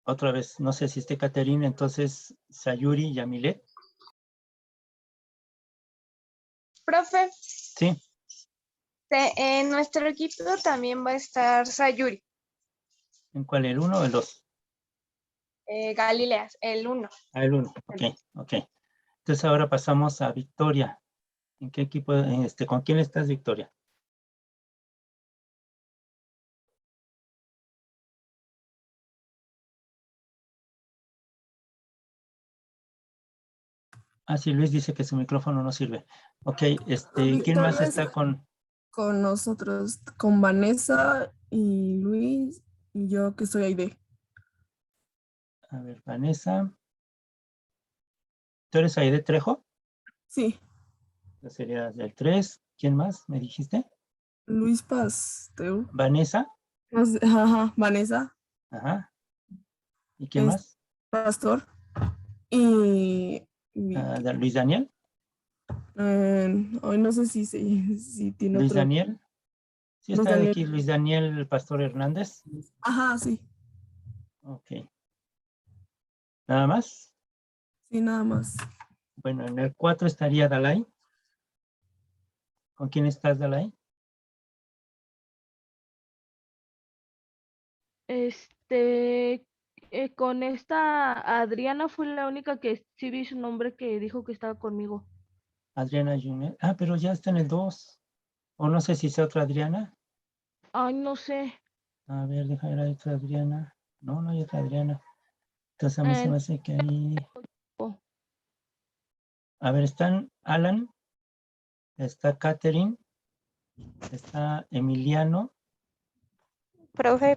otra vez, no sé si esté Caterina, entonces Sayuri Yamilet. Profe. Sí. En nuestro equipo también va a estar Sayuri. ¿En cuál? ¿El 1 o el 2? Galileas, el 1. Ah, el 1, ok. Entonces ahora pasamos a Victoria. ¿En qué equipo, con quién estás, Victoria? Ah, sí, Luis dice que su micrófono no sirve. Ok, ¿quién más está con nosotros? Con Vanessa y Luis y yo que soy Aide. A ver, Vanessa. ¿Tú eres Aide Trejo? Sí. Esa sería del 3. ¿Quién más me dijiste? Luis Pasteur. Vanessa. Ajá, Vanessa. Ajá. ¿Y quién más? Pastor. Y Luis Daniel. Hoy no sé si tiene Luis otro. Daniel. Sí, Luis está Daniel. aquí Luis Daniel Pastor Hernández. Ajá, sí. Ok. ¿Nada más? Sí, nada más. Bueno, en el 4 estaría Dalai. ¿Con quién estás, Dalai? Con esta Adriana fue la única que sí vi su nombre que dijo que estaba conmigo. Adriana Junior. Ah, pero ya está en el 2. O no sé si sea otra Adriana. Ay, no sé. A ver, deja ver, ¿hay otra Adriana? No, no hay otra Adriana. Entonces a mí se me hace que ahí... A ver, están Alan, está Catherine, está Emiliano. Profe,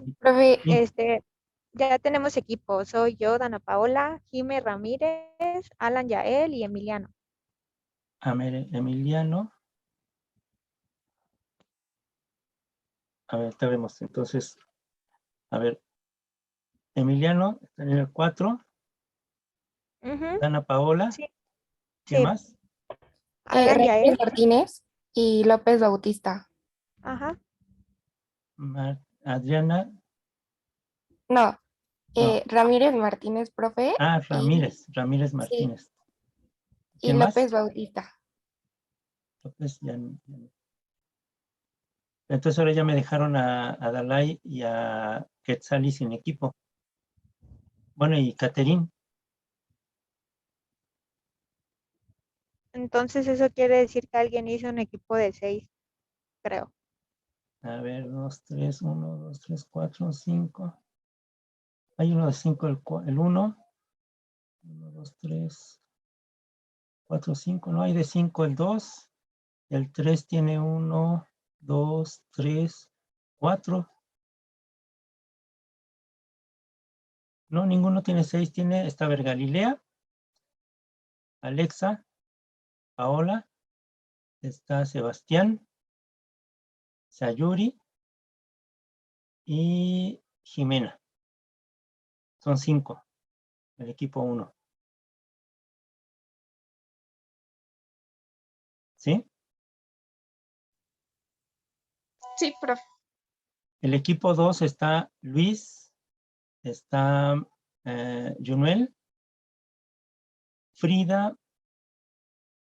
ya tenemos equipo. Soy yo, Dana Paola, Jime Ramírez, Alan Yael y Emiliano. A ver, Emiliano. A ver, te vemos. Entonces, a ver, Emiliano está en el 4. Dana Paola. Sí. ¿Quién más? Alan Yael. Martínez y López Bautista. Ajá. Adriana. No, No. Ramírez Martínez, profe. Ah, Ramírez Sí, Martínez. y ¿Quién más? López Bautista. López, entonces ahora ya me dejaron a Dalai y a Quetzali sin equipo. Bueno, y Caterín. Entonces eso quiere decir que alguien hizo un equipo de 6, creo. A ver, 2, 3, 1, 2, 3, 4, 5. Hay uno de 5, el 1. 1, 2, 3, 4, 5. No hay de 5 el 2. El 3 tiene 1, 2, 3, 4. No, ninguno tiene 6. Está ver, Galilea, Alexa, Paola, está Sebastián, Sayuri y Jimena. Son 5, el equipo 1. ¿Sí? Sí, profe. El equipo 2 está Luis, está Junuel, Frida,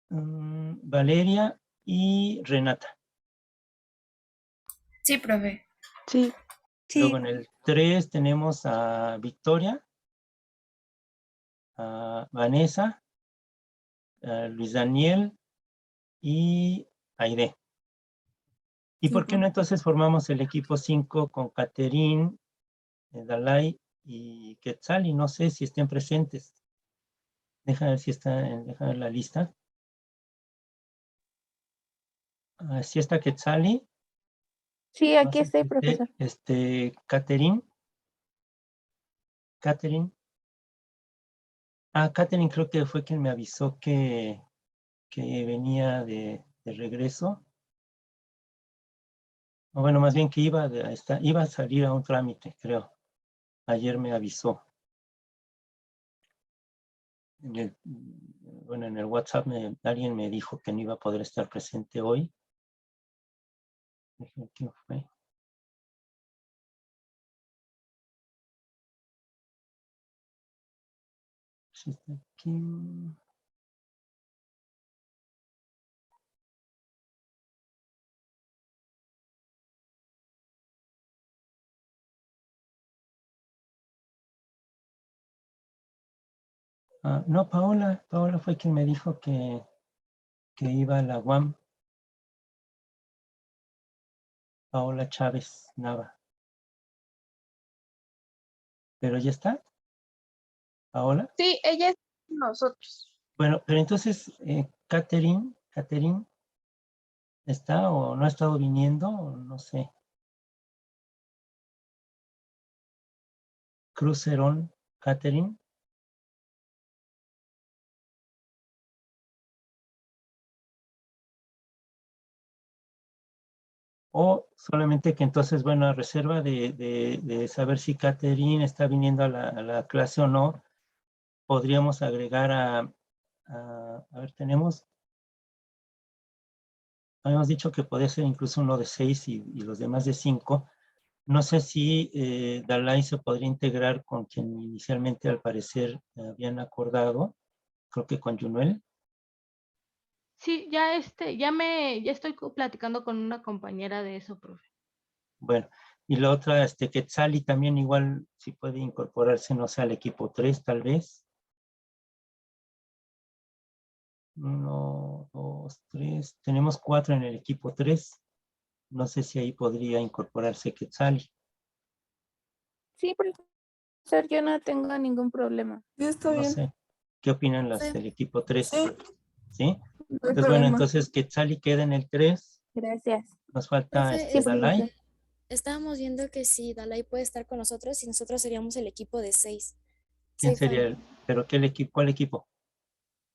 Valeria y Renata. Sí, profe. Sí. Luego en el 3 tenemos a Victoria, a Vanessa, a Luis Daniel y Aide. ¿Y por qué no entonces formamos el equipo 5 con Caterín, Dalai y Quetzali? No sé si estén presentes. Deja ver si está deja ver la lista. Si está Quetzali. Sí, aquí estoy, profesor. Caterín. Catherine creo que fue quien me avisó que venía de regreso. O bueno, más bien que iba a salir a un trámite, creo. Ayer me avisó. En el WhatsApp alguien me dijo que no iba a poder estar presente hoy. ¿Quién fue? Sí, está aquí. No, Paola fue quien me dijo que iba a la UAM. Paola Chávez Nava. ¿Pero ya está? ¿Paola? Sí, ella es con nosotros. Bueno, pero entonces, Catherine, ¿está o no ha estado viniendo? O no sé. Crucerón, Catherine. O solamente que entonces, bueno, a reserva de saber si Catherine está viniendo a la clase o no, podríamos agregar a ver, habíamos dicho que podía ser incluso uno de 6 y los demás de 5. No sé si Dalai se podría integrar con quien inicialmente al parecer habían acordado, creo que con Junuel. Sí, ya estoy platicando con una compañera de eso, profe. Bueno, y la otra, Quetzali también igual, si puede incorporarse, no sé, al equipo 3 tal vez. 1, 2, 3. Tenemos 4 en el equipo 3. No sé si ahí podría incorporarse Quetzali. Sí, profesor, yo no tengo ningún problema. Sí, está bien. No sé. ¿Qué opinan las Sí. del equipo 3? Sí. ¿Sí? No hay Entonces, bueno, problema. entonces Quetzali queda en el 3. Gracias. Nos falta Profe, Dalai. estábamos viendo que si Dalai puede estar con nosotros y nosotros seríamos el equipo de 6. ¿Quién Soy sería Fanny. pero cuál equipo?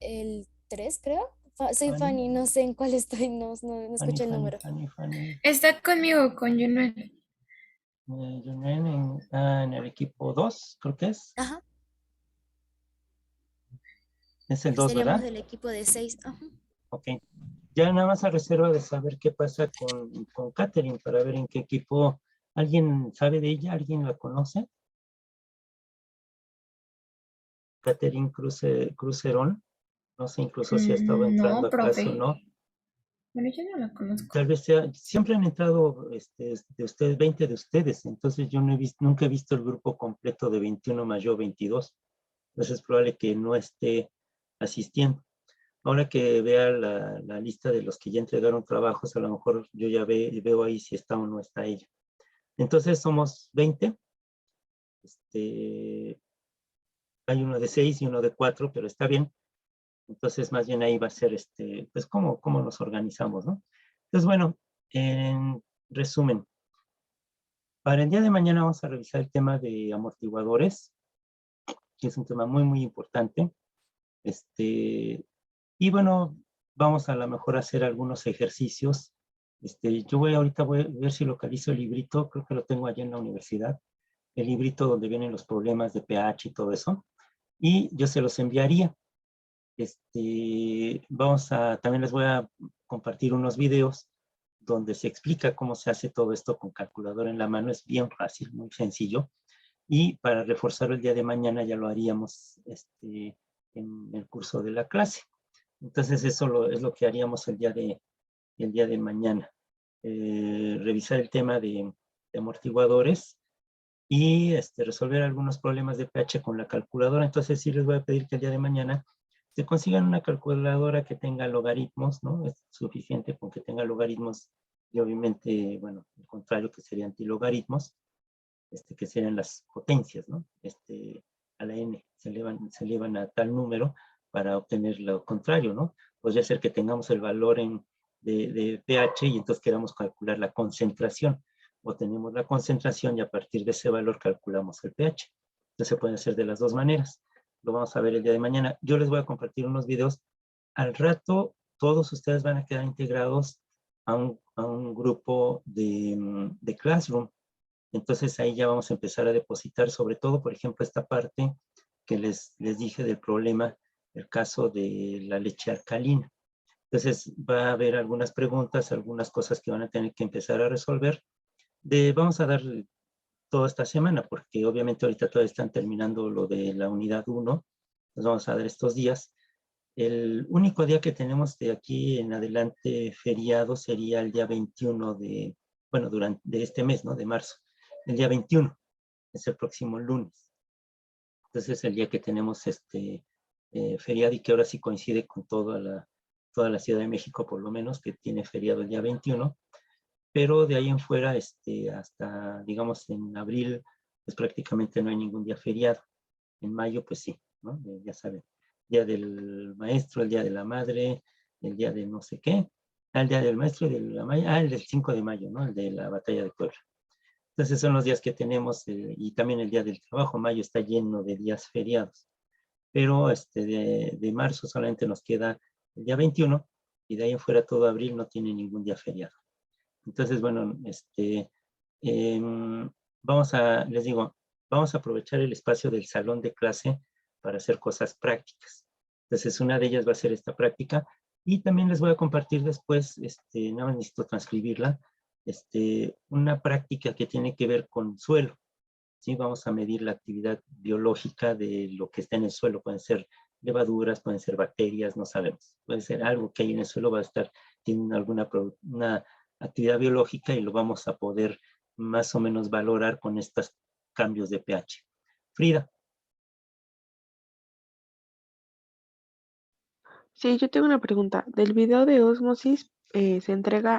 El 3, creo. Soy Fanny. Fanny, no sé en cuál estoy, no escuché el número. Fanny. Está conmigo, con Junuel. Junuel en el equipo 2, creo que es. Ajá. Es el Y 2, seríamos ¿verdad? el equipo de 6. Ajá. Ok. Ya nada más a reserva de saber qué pasa con Catherine, para ver en qué equipo. ¿Alguien sabe de ella? ¿Alguien la conoce? Catherine Crucerón. No sé incluso si ha estado entrando No, a clase o profe. no. Bueno, yo no la conozco. Tal vez sea, siempre han entrado de ustedes, 20 de ustedes, entonces yo no he visto, nunca he visto el grupo completo de 21 más yo 22. Entonces es probable que no esté asistiendo. Ahora que vea la lista de los que ya entregaron trabajos, a lo mejor yo ya veo ahí si está o no está ella. Entonces somos 20. Hay uno de 6 y uno de 4, pero está bien. Entonces más bien ahí va a ser pues cómo nos organizamos, ¿no? Entonces bueno, en resumen, para el día de mañana vamos a revisar el tema de amortiguadores, que es un tema muy, muy importante. Y bueno, vamos a lo mejor a hacer algunos ejercicios. Yo ahorita voy a ver si localizo el librito, creo que lo tengo allá en la universidad, el librito donde vienen los problemas de pH y todo eso, y yo se los enviaría. También les voy a compartir unos videos donde se explica cómo se hace todo esto con calculadora en la mano. Es bien fácil, muy sencillo. Y para reforzarlo el día de mañana ya lo haríamos en el curso de la clase. Entonces eso es lo que haríamos el día de mañana. Revisar el tema de amortiguadores y resolver algunos problemas de pH con la calculadora. Entonces sí les voy a pedir que el día de mañana se consigan una calculadora que tenga logaritmos, ¿no? Es suficiente con que tenga logaritmos y obviamente, bueno, el contrario que serían antilogaritmos, que serían las potencias, ¿no? A la n se elevan a tal número para obtener lo contrario, ¿no? Podría ser que tengamos el valor de pH y entonces queramos calcular la concentración, o tenemos la concentración y a partir de ese valor calculamos el pH. Entonces se puede hacer de las dos maneras. Lo vamos a ver el día de mañana. Yo les voy a compartir unos videos. Al rato todos ustedes van a quedar integrados a un grupo de Classroom. Entonces ahí ya vamos a empezar a depositar sobre todo, por ejemplo, esta parte que les dije del problema, el caso de la leche alcalina. Entonces va a haber algunas preguntas, algunas cosas que van a tener que empezar a resolver. Vamos a dar toda esta semana, porque obviamente ahorita todavía están terminando lo de la unidad 1. Nos vamos a dar estos días. El único día que tenemos de aquí en adelante feriado sería el día 21 de este mes, ¿no? De marzo. El día 21 es el próximo lunes. Entonces es el día que tenemos feriado y que ahora sí coincide con toda la Ciudad de México, por lo menos, que tiene feriado el día 21. Pero de ahí en fuera, hasta, digamos, en abril, pues prácticamente no hay ningún día feriado. En mayo, pues sí, ¿no? Ya saben, día del maestro, el día de la madre, el día de no sé qué, el día del maestro y de la madre, el del 5 de mayo, ¿no? El de la batalla de Puebla. Entonces son los días que tenemos, y también el día del trabajo. Mayo está lleno de días feriados. Pero de marzo solamente nos queda el día 21, y de ahí en fuera todo abril no tiene ningún día feriado. Entonces, bueno, les digo, vamos a aprovechar el espacio del salón de clase para hacer cosas prácticas. Entonces, una de ellas va a ser esta práctica, y también les voy a compartir después, nada más necesito transcribirla, una práctica que tiene que ver con suelo. ¿Sí? Vamos a medir la actividad biológica de lo que está en el suelo. Pueden ser levaduras, pueden ser bacterias, no sabemos. Puede ser algo que hay en el suelo, tiene una actividad biológica, y lo vamos a poder más o menos valorar con estos cambios de pH. Frida. Sí, yo tengo una pregunta. Del video de ósmosis se entrega